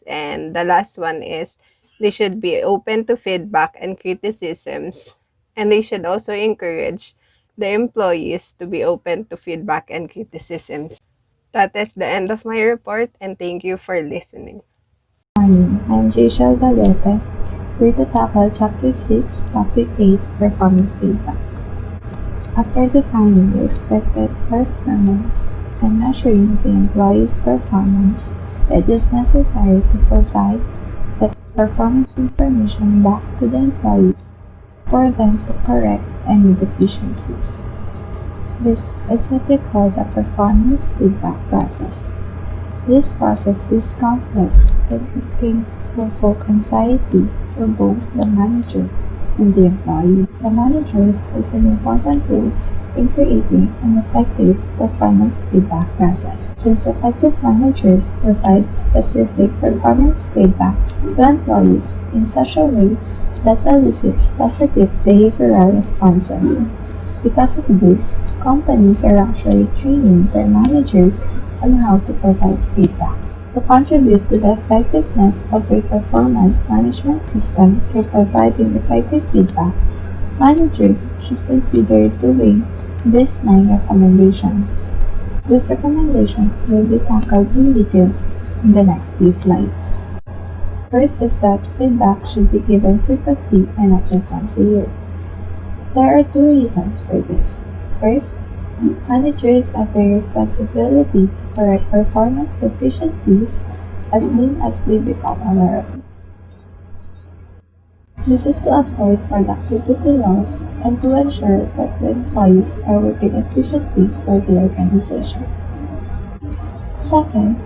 And the last one is they should be open to feedback and criticisms, and they should also encourage the employees to be open to feedback and criticisms. That is the end of my report, and thank you for listening. Morning, I'm Jayshel Dalete, here to tackle Chapter 6, Topic 8, Performance Feedback. After defining the expected performance and measuring the employee's performance, it is necessary to provide the performance information back to the employee for them to correct any deficiencies. This is what we call the performance feedback process. This process is complex and it can provoke anxiety for both the manager in the employee. The manager plays an important role in creating an effective performance feedback process. Since effective managers provide specific performance feedback to employees in such a way that elicits positive behavioral responses. Because of this, companies are actually training their managers on how to provide feedback. To contribute to the effectiveness of a performance management system through providing effective feedback, managers should consider doing these 9 recommendations. These recommendations will be tackled in detail in the next few slides. First is that feedback should be given frequently and not just once a year. There are 2 reasons for this. First, managers have a responsibility to correct performance deficiencies as soon as they become aware of it. This is to avoid productivity loss and to ensure that the employees are working efficiently for the organization. Second,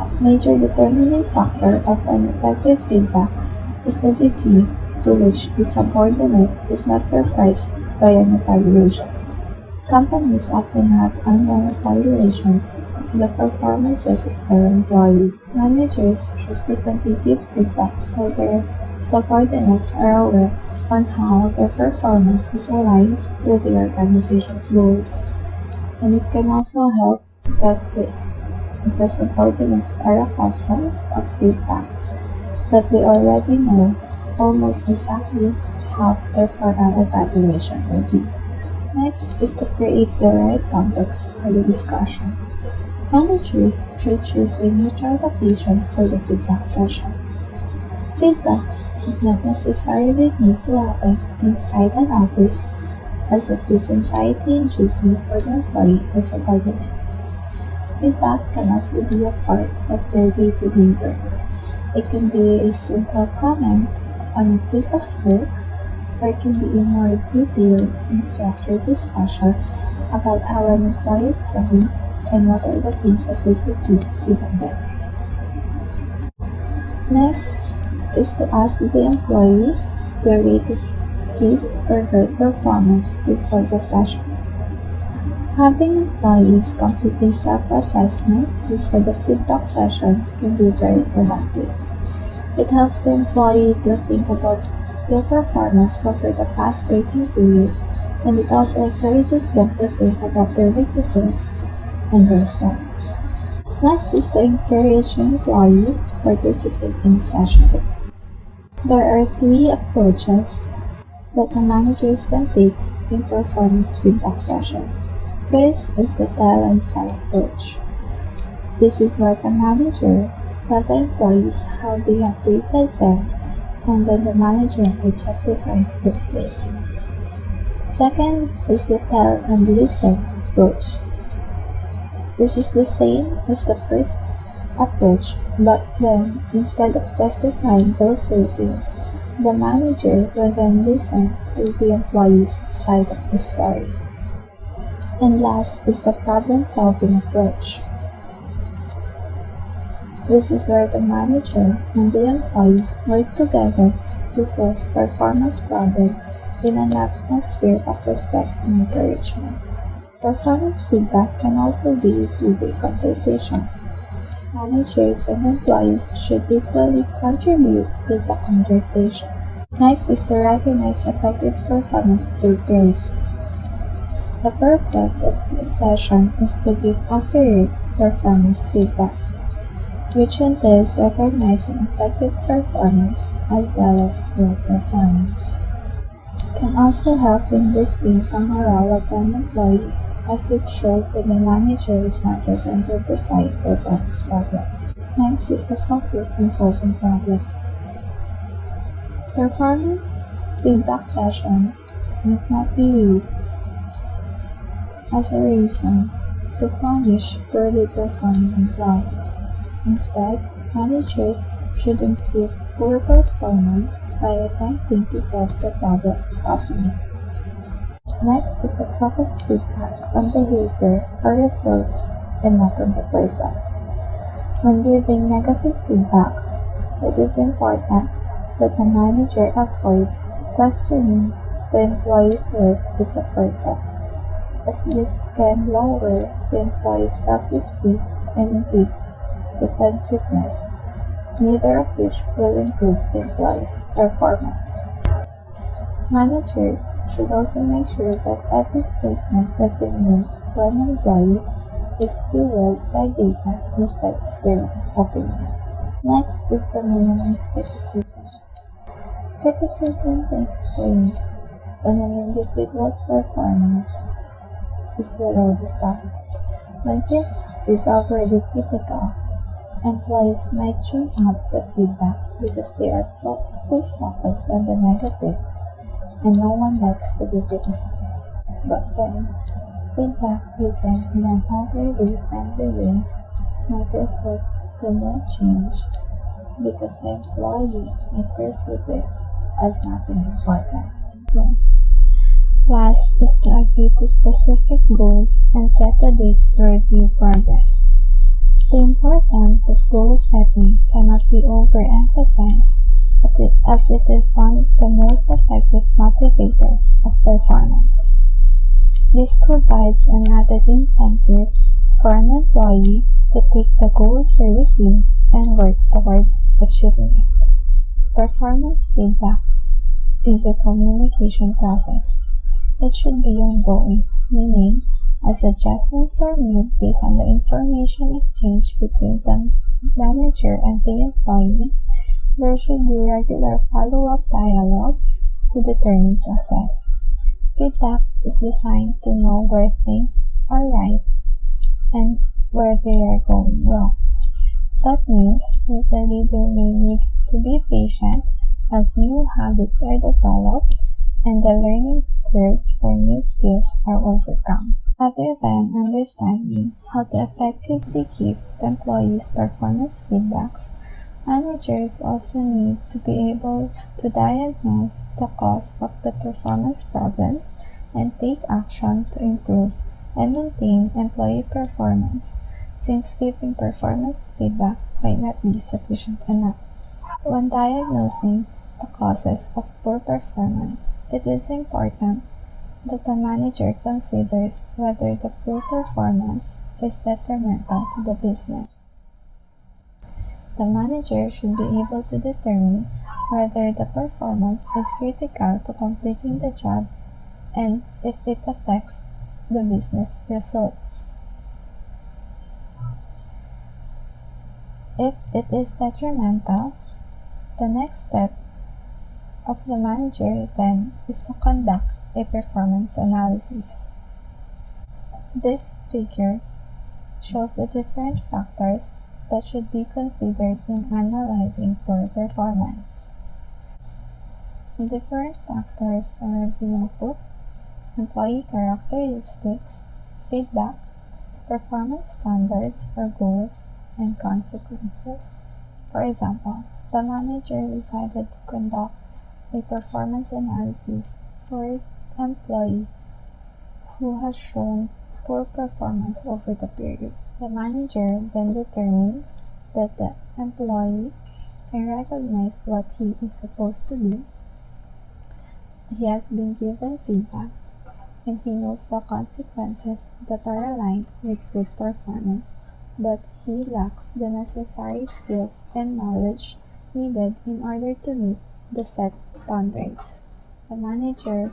a major determining factor of an effective feedback is the degree to which the subordinate is not surprised by an evaluation. Companies often have annual evaluations of the performances of their employees. Managers should frequently give feedback so their subordinates are aware on how their performance is aligned with the organization's goals. And it can also help that the subordinates are accustomed of feedbacks that they already know almost exactly how their final evaluation will be. Next is to create the right context for the discussion. Managers should choose a neutral location for the feedback session. Feedback does not necessarily need to happen inside an office, as it is anxiety-inducing for the employee or subordinate. Feedback can also be a part of their day-to-day work. It can be a simple comment on a piece of work, or it can be a more detailed and structured discussion about how an employee is doing and what are the things that they could do even better. Next is to ask the employee to rate his or her performance before the session. Having employees complete a self-assessment before the feedback session can be very productive. It helps the employee to think about their performance over the past rating period, and it also encourages them to think about their weaknesses and their strengths. Next is to encourage the employee to participate in the session. There are 3 approaches that the managers can take in performance feedback sessions. First is the tell and sell approach. This is where the manager tells the employees how they have rated them, and then the manager will justify those ratings. Second is the tell and listen approach. This is the same as the first approach, but then instead of justifying those ratings, the manager will then listen to the employee's side of the story. And last is the problem-solving approach. This is where the manager and the employee work together to solve performance problems in an atmosphere of respect and encouragement. Performance feedback can also be a two-way conversation. Managers and employees should equally contribute to the conversation. Next is to recognize effective performance through praise. The purpose of this session is to give accurate performance feedback, which entails recognizing effective performance as well as poor performance. It can also help in boosting the morale of an employee, as it shows that the manager is not just identifying performance problems. Next is the focus on solving problems. Performance feedback session must not be used as a reason to punish poorly performing employees. Instead, managers should improve poor performance by attempting to solve the problems causing it. Next is the focus feedback on behavior or results and not on the person. When giving negative feedback, it is important that the manager avoids Questioning the employee's worth is a first step, as this can lower the employee's self-esteem and increase defensiveness, neither of which will improve the employee's performance. Managers should also make sure that every statement that they make to an employee is fueled by data instead of their opinion. Next is to minimize criticism. Criticism takes place when an individual's performance is below the standard. When feedback is already critical, employees might tune out the feedback because they are too focused on the negative, and no one likes to be criticized. But when feedback given in an overly friendly way might result to no change because the employee may perceive it as nothing important. Last is to agree to specific goals and set a date to review progress. The importance of goal setting cannot be overemphasized as it is one of the most effective motivators of performance. This provides an added incentive for an employee to take the goal seriously and work towards achieving it. Performance feedback is a communication process. It should be ongoing, meaning as adjustments are made based on the information exchanged between the manager and the employee, there should be regular follow-up dialogue to determine success. Feedback is designed to know where things are right and where they are going wrong. That means that the leader may need to be patient as new habits are developed and the learning curves for new skills are overcome. Other than understanding how to effectively give employees performance feedbacks, managers also need to be able to diagnose the cause of the performance problems and take action to improve and maintain employee performance, since giving performance feedback might not be sufficient enough. When diagnosing the causes of poor performance, it is important that the manager considers whether the poor performance is detrimental to the business. The manager should be able to determine whether the performance is critical to completing the job and if it affects the business results. If it is detrimental, the next step of the manager then is to conduct a performance analysis. This figure shows the different factors that should be considered in analyzing poor performance. The different factors are the input, employee characteristics, feedback, performance standards or goals, and consequences. For example, the manager decided to conduct a performance analysis for an employee who has shown poor performance over the period. The manager then determines that the employee can recognize what he is supposed to do. He has been given feedback and he knows the consequences that are aligned with good performance, but he lacks the necessary skills and knowledge needed in order to meet the set standards. The manager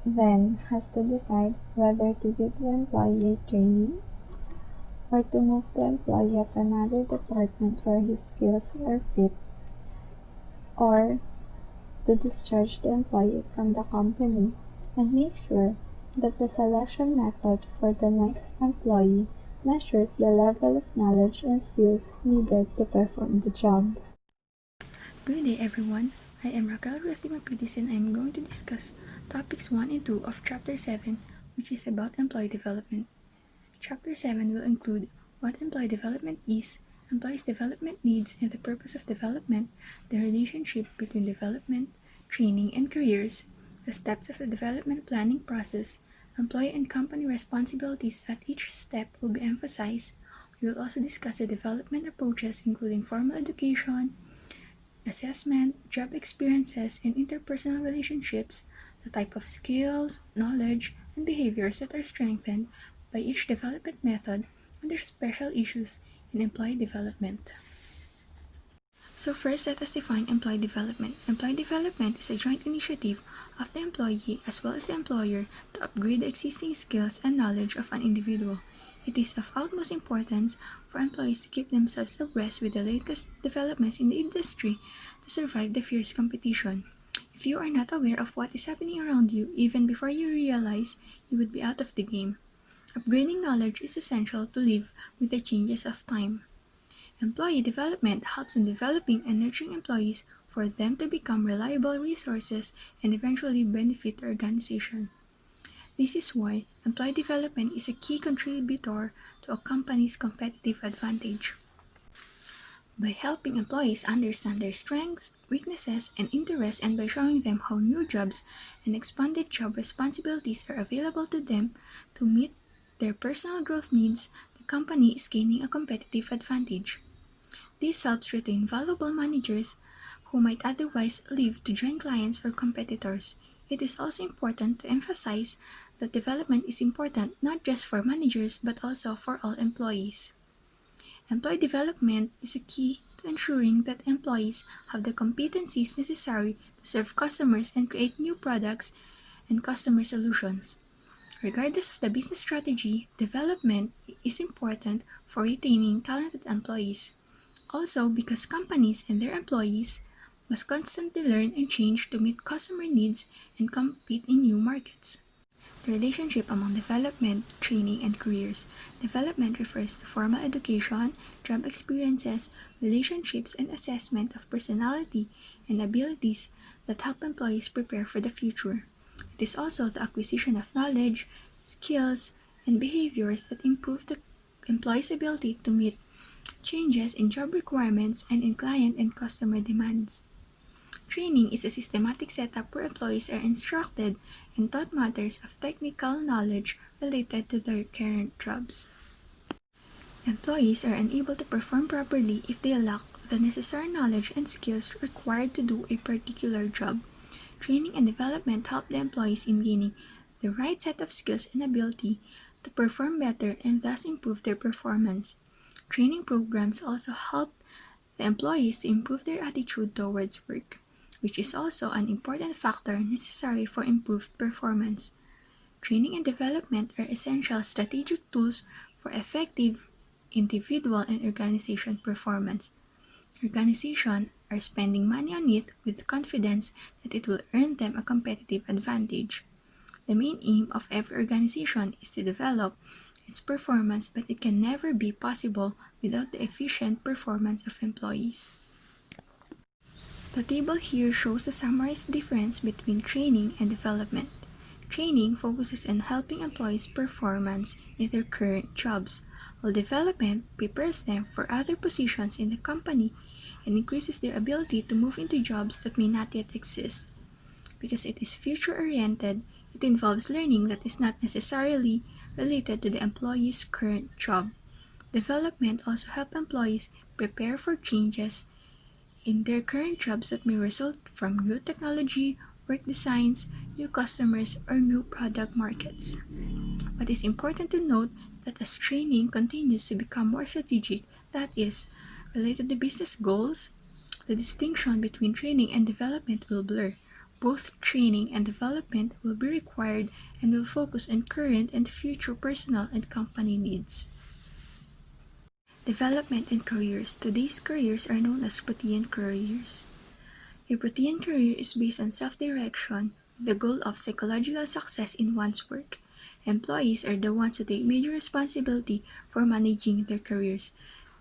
then has to decide whether to give the employee a training or to move the employee at another department where his skills are fit, or to discharge the employee from the company and make sure that the selection method for the next employee measures the level of knowledge and skills needed to perform the job. Good day everyone, I am Raquel Ruthimapidis and I am going to discuss topics 1 and 2 of Chapter 7, which is about employee development. Chapter 7 will include what employee development is, employees' development needs and the purpose of development, the relationship between development, training, and careers, the steps of the development planning process, employee and company responsibilities at each step will be emphasized. We will also discuss the development approaches including formal education, assessment, job experiences, and interpersonal relationships, the type of skills, knowledge, and behaviors that are strengthened by each development method, and their special issues in employee development. So first, let us define employee development. Employee development is a joint initiative of the employee as well as the employer to upgrade the existing skills and knowledge of an individual. It is of utmost importance for employees to keep themselves abreast with the latest developments in the industry to survive the fierce competition. If you are not aware of what is happening around you, even before you realize, you would be out of the game. Upgrading knowledge is essential to live with the changes of time. Employee development helps in developing and nurturing employees for them to become reliable resources and eventually benefit the organization. This is why employee development is a key contributor to a company's competitive advantage. By helping employees understand their strengths, weaknesses, and interests, and by showing them how new jobs and expanded job responsibilities are available to them to meet their personal growth needs, the company is gaining a competitive advantage. This helps retain valuable managers who might otherwise leave to join clients or competitors. It is also important to emphasize that development is important not just for managers but also for all employees. Employee development is a key to ensuring that employees have the competencies necessary to serve customers and create new products and customer solutions. Regardless of the business strategy, development is important for retaining talented employees. Also, because companies and their employees must constantly learn and change to meet customer needs and compete in new markets. The relationship among development, training, and careers. Development refers to formal education, job experiences, relationships, and assessment of personality and abilities that help employees prepare for the future. It is also the acquisition of knowledge, skills, and behaviors that improve the employee's ability to meet changes in job requirements and in client and customer demands. Training is a systematic setup where employees are instructed and taught matters of technical knowledge related to their current jobs. Employees are unable to perform properly if they lack the necessary knowledge and skills required to do a particular job. Training and development help the employees in gaining the right set of skills and ability to perform better and thus improve their performance. Training programs also help the employees to improve their attitude towards work, which is also an important factor necessary for improved performance. Training and development are essential strategic tools for effective individual and organization performance. Organizations are spending money on it with confidence that it will earn them a competitive advantage. The main aim of every organization is to develop its performance, but it can never be possible without the efficient performance of employees. The table here shows a summarized difference between training and development. Training focuses on helping employees' performance in their current jobs, while development prepares them for other positions in the company and increases their ability to move into jobs that may not yet exist. Because it is future-oriented, it involves learning that is not necessarily related to the employee's current job. Development also helps employees prepare for changes in their current jobs that may result from new technology, work designs, new customers, or new product markets. But it's important to note that as training continues to become more strategic, that is, related to business goals, the distinction between training and development will blur. Both training and development will be required and will focus on current and future personal and company needs. Development and careers. Today's careers are known as Protean careers. A Protean career is based on self-direction with the goal of psychological success in one's work. Employees are the ones who take major responsibility for managing their careers.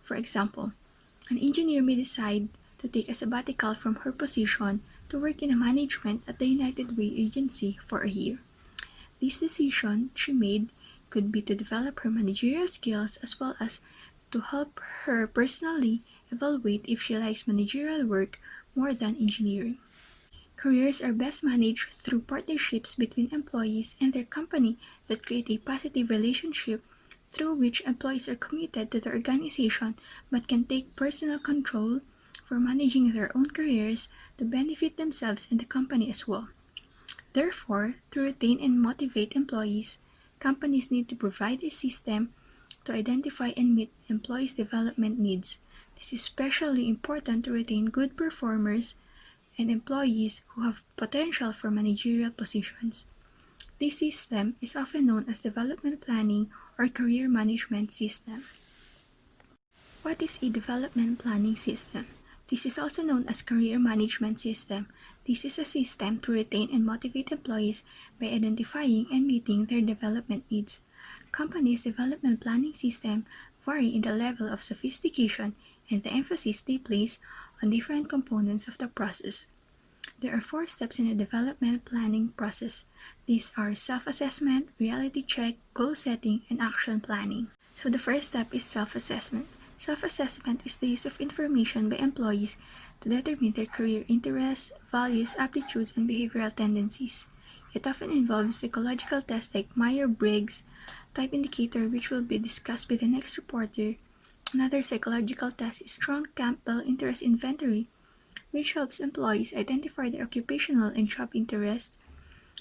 For example, an engineer may decide to take a sabbatical from her position to work in a management at the United Way agency for a year. This decision she made could be to develop her managerial skills as well as to help her personally evaluate if she likes managerial work more than engineering. Careers are best managed through partnerships between employees and their company that create a positive relationship through which employees are committed to the organization but can take personal control for managing their own careers to benefit themselves and the company as well. Therefore, to retain and motivate employees, companies need to provide a system to identify and meet employees' development needs. This is especially important to retain good performers and employees who have potential for managerial positions. This system is often known as development planning or career management system. What is a development planning system? This is also known as career management system. This is a system to retain and motivate employees by identifying and meeting their development needs. Companies' development planning system vary in the level of sophistication and the emphasis they place on different components of the process. There are 4 steps in the development planning process. These are self-assessment, reality check, goal setting, and action planning. So the first step is self-assessment. Self-assessment is the use of information by employees to determine their career interests, values, aptitudes, and behavioral tendencies. It often involves psychological tests like Myers-Briggs type indicator, which will be discussed by the next reporter. Another psychological test is Strong-Campbell Interest Inventory, which helps employees identify their occupational and job interests,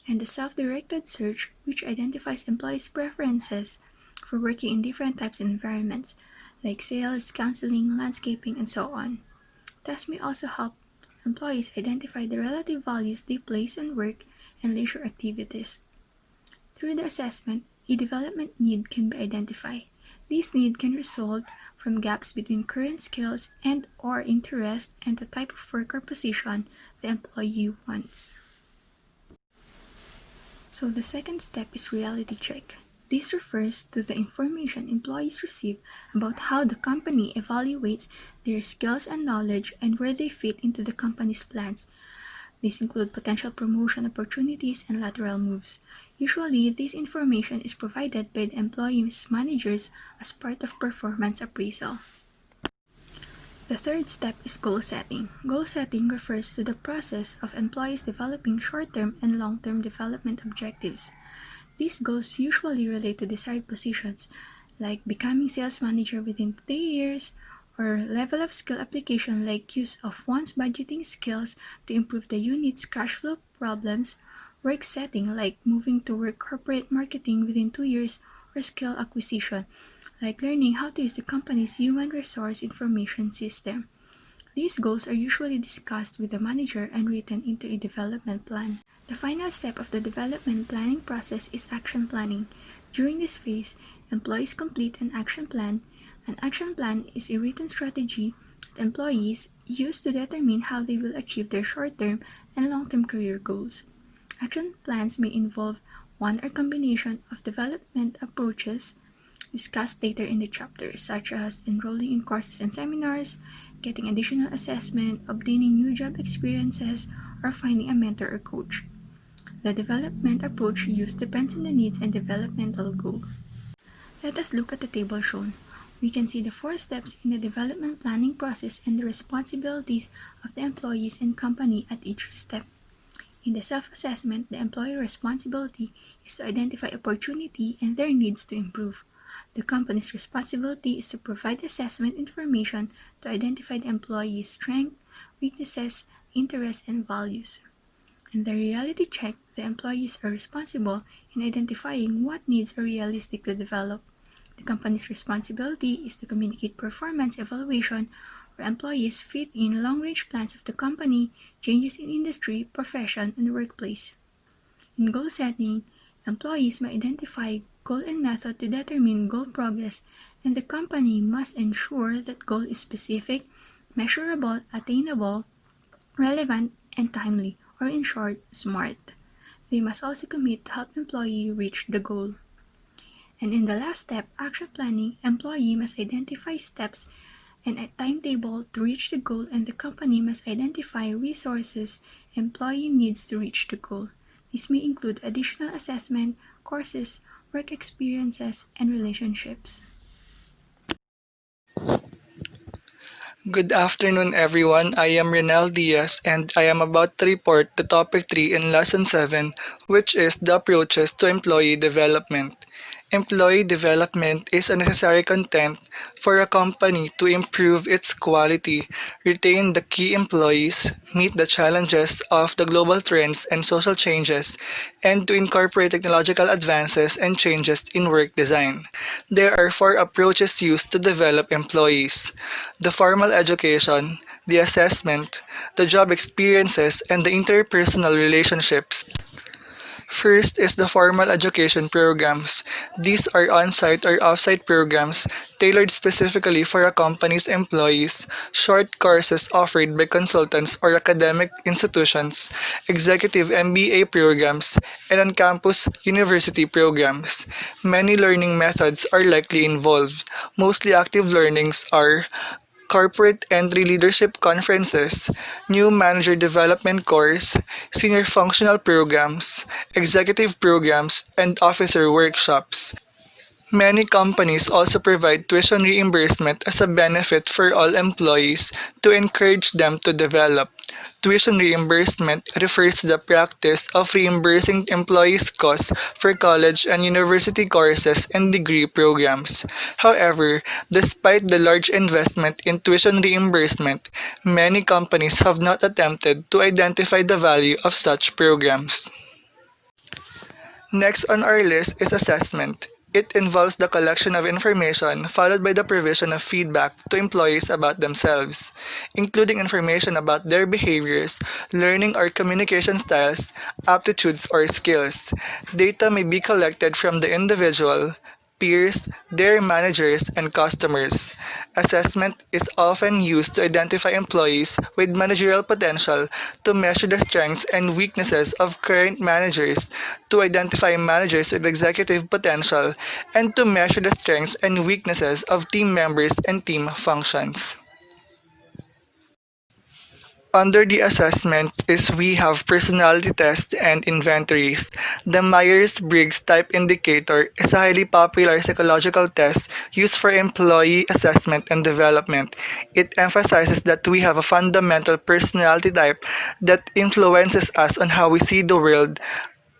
and the self-directed search, which identifies employees' preferences for working in different types of environments, like sales, counseling, landscaping, and so on. Tests may also help employees identify the relative values they place on work and leisure activities. Through the assessment, a development need can be identified. This need can result from gaps between current skills and/or interest and the type of work or position the employee wants. So the second step is reality check. This refers to the information employees receive about how the company evaluates their skills and knowledge and where they fit into the company's plans. These include potential promotion opportunities and lateral moves. Usually, this information is provided by the employee's managers as part of performance appraisal. The third step is goal setting. Goal setting refers to the process of employees developing short-term and long-term development objectives. These goals usually relate to desired positions, like becoming sales manager within 3 years, or level of skill application like use of one's budgeting skills to improve the unit's cash flow problems, work setting like moving to work corporate marketing within 2 years, or skill acquisition like learning how to use the company's human resource information system. These goals are usually discussed with the manager and written into a development plan. The final step of the development planning process is action planning. During this phase, employees complete an action plan. An action plan is a written strategy that employees use to determine how they will achieve their short-term and long-term career goals. Action plans may involve one or combination of development approaches discussed later in the chapter, such as enrolling in courses and seminars, getting additional assessment, obtaining new job experiences, or finding a mentor or coach. The development approach used depends on the needs and developmental goal. Let us look at the table shown. We can see the 4 steps in the development planning process and the responsibilities of the employees and company at each step. In the self-assessment, the employee responsibility is to identify opportunity and their needs to improve. The company's responsibility is to provide assessment information to identify the employee's strengths, weaknesses, interests, and values. In the reality check, the employees are responsible in identifying what needs are realistic to develop. The company's responsibility is to communicate performance evaluation where employees fit in long-range plans of the company, changes in industry, profession, and workplace. In goal setting, employees may identify goal and method to determine goal progress, and the company must ensure that goal is specific, measurable, attainable, relevant, and timely, or in short, SMART. They must also commit to help employee reach the goal. And in the last step, action planning, employee must identify steps and a timetable to reach the goal, and the company must identify resources employee needs to reach the goal. This may include additional assessment, courses, work experiences, and relationships. Good afternoon, everyone. I am Renel Diaz, and I am about to report the topic 3 in Lesson 7, which is the approaches to employee development. Employee development is a necessary content for a company to improve its quality, retain the key employees, meet the challenges of the global trends and social changes, and to incorporate technological advances and changes in work design. There are four approaches used to develop employees: the formal education, the assessment, the job experiences, and the interpersonal relationships. First is the formal education programs. These are on-site or off-site programs tailored specifically for a company's employees, short courses offered by consultants or academic institutions, executive MBA programs, and on-campus university programs. Many learning methods are likely involved. Mostly active learnings are corporate entry leadership conferences, new manager development course, senior functional programs, executive programs, and officer workshops. Many companies also provide tuition reimbursement as a benefit for all employees to encourage them to develop. Tuition reimbursement refers to the practice of reimbursing employees' costs for college and university courses and degree programs. However, despite the large investment in tuition reimbursement, many companies have not attempted to identify the value of such programs. Next on our list is assessment. It involves the collection of information followed by the provision of feedback to employees about themselves, including information about their behaviors, learning or communication styles, aptitudes, or skills. Data may be collected from the individual, peers, their managers, and customers. Assessment is often used to identify employees with managerial potential, to measure the strengths and weaknesses of current managers, to identify managers with executive potential, and to measure the strengths and weaknesses of team members and team functions. Under the assessment is we have personality tests and inventories. The Myers-Briggs Type Indicator is a highly popular psychological test used for employee assessment and development. It emphasizes that we have a fundamental personality type that influences us on how we see the world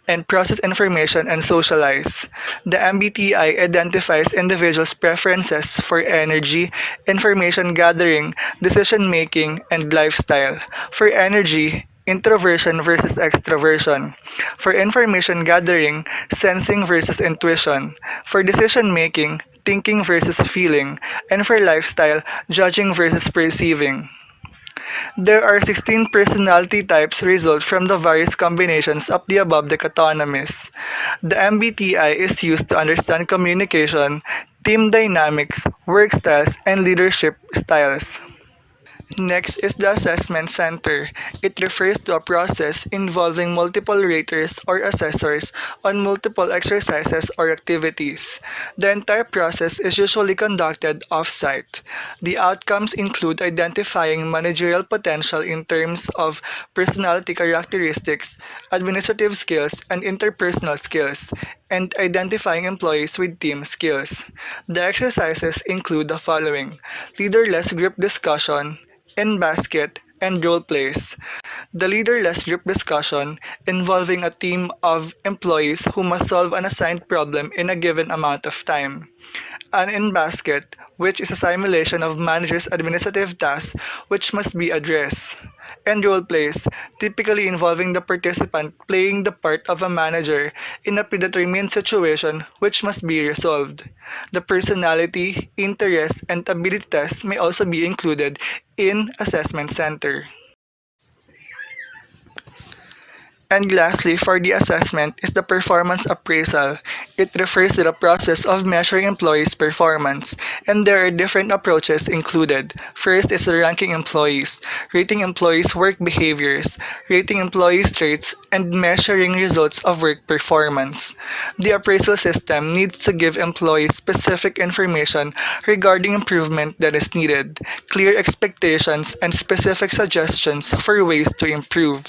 and process information and socialize. The MBTI identifies individuals' preferences for energy, information gathering, decision making, and lifestyle. For energy, introversion versus extroversion. For information gathering, sensing versus intuition. For decision making, thinking versus feeling. And for lifestyle, judging versus perceiving. There are 16 personality types result from the various combinations of the above dichotomies. The MBTI is used to understand communication, team dynamics, work styles, and leadership styles. Next is the assessment center. It refers to a process involving multiple raters or assessors on multiple exercises or activities. The entire process is usually conducted off-site. The outcomes include identifying managerial potential in terms of personality characteristics, administrative skills, and interpersonal skills, and identifying employees with team skills. The exercises include the following: leaderless group discussion, in basket, and role plays. The leaderless group discussion involving a team of employees who must solve an assigned problem in a given amount of time. An in basket, which is a simulation of managers' administrative tasks which must be addressed. And role plays, typically involving the participant playing the part of a manager in a predetermined situation which must be resolved. The personality, interest, and ability tests may also be included in assessment center. And lastly, for the assessment is the performance appraisal. It refers to the process of measuring employees' performance, and there are different approaches included. First is ranking employees, rating employees' work behaviors, rating employees' traits, and measuring results of work performance. The appraisal system needs to give employees specific information regarding improvement that is needed, clear expectations, and specific suggestions for ways to improve.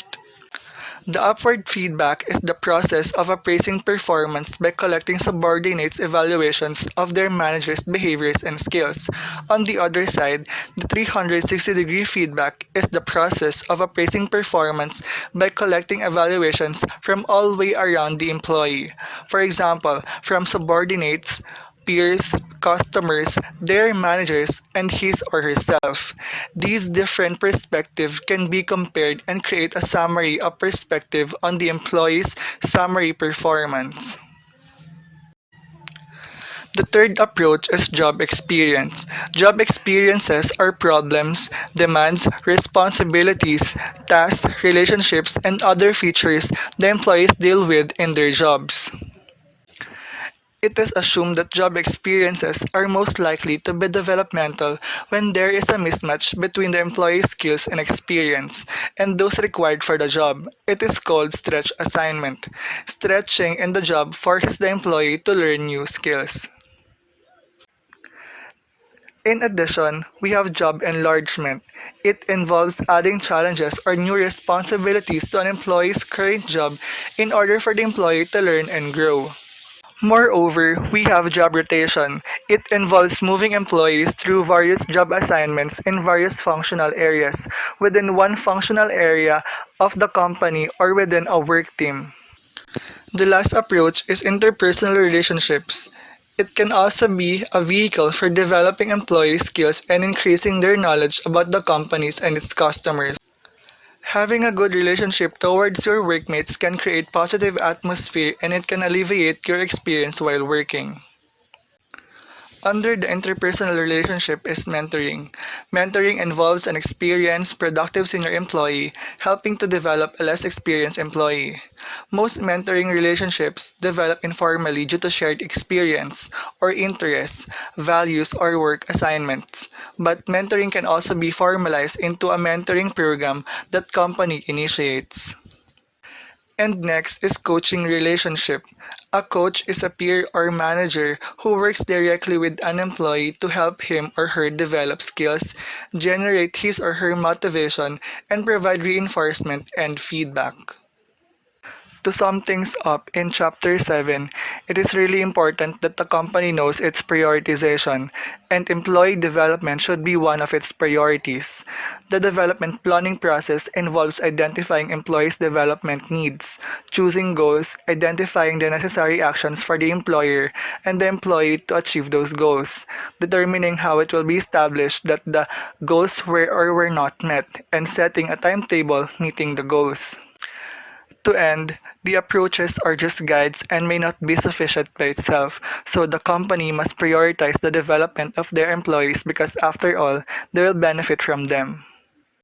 The upward feedback is the process of appraising performance by collecting subordinates' evaluations of their managers' behaviors and skills. On the other side, the 360-degree feedback is the process of appraising performance by collecting evaluations from all way around the employee. For example, from subordinates, peers, customers, their managers, and his or herself. These different perspectives can be compared and create a summary of perspective on the employee's summary performance. The third approach is job experience. Job experiences are problems, demands, responsibilities, tasks, relationships, and other features the employees deal with in their jobs. It is assumed that job experiences are most likely to be developmental when there is a mismatch between the employee's skills and experience and those required for the job. It is called stretch assignment. Stretching in the job forces the employee to learn new skills. In addition, we have job enlargement. It involves adding challenges or new responsibilities to an employee's current job in order for the employee to learn and grow. Moreover, we have job rotation. It involves moving employees through various job assignments in various functional areas within one functional area of the company or within a work team. The last approach is interpersonal relationships. It can also be a vehicle for developing employee skills and increasing their knowledge about the companies and its customers. Having a good relationship towards your workmates can create positive atmosphere and it can alleviate your experience while working. Under the interpersonal relationship is mentoring. Mentoring involves an experienced, productive senior employee helping to develop a less experienced employee. Most mentoring relationships develop informally due to shared experience or interests, values, or work assignments. But mentoring can also be formalized into a mentoring program that company initiates. And next is coaching relationship. A coach is a peer or manager who works directly with an employee to help him or her develop skills, generate his or her motivation, and provide reinforcement and feedback. To sum things up, in Chapter 7, it is really important that the company knows its prioritization, and employee development should be one of its priorities. The development planning process involves identifying employees' development needs, choosing goals, identifying the necessary actions for the employer and the employee to achieve those goals, determining how it will be established that the goals were or were not met, and setting a timetable meeting the goals. To end, the approaches are just guides and may not be sufficient by itself, so the company must prioritize the development of their employees because after all, they will benefit from them.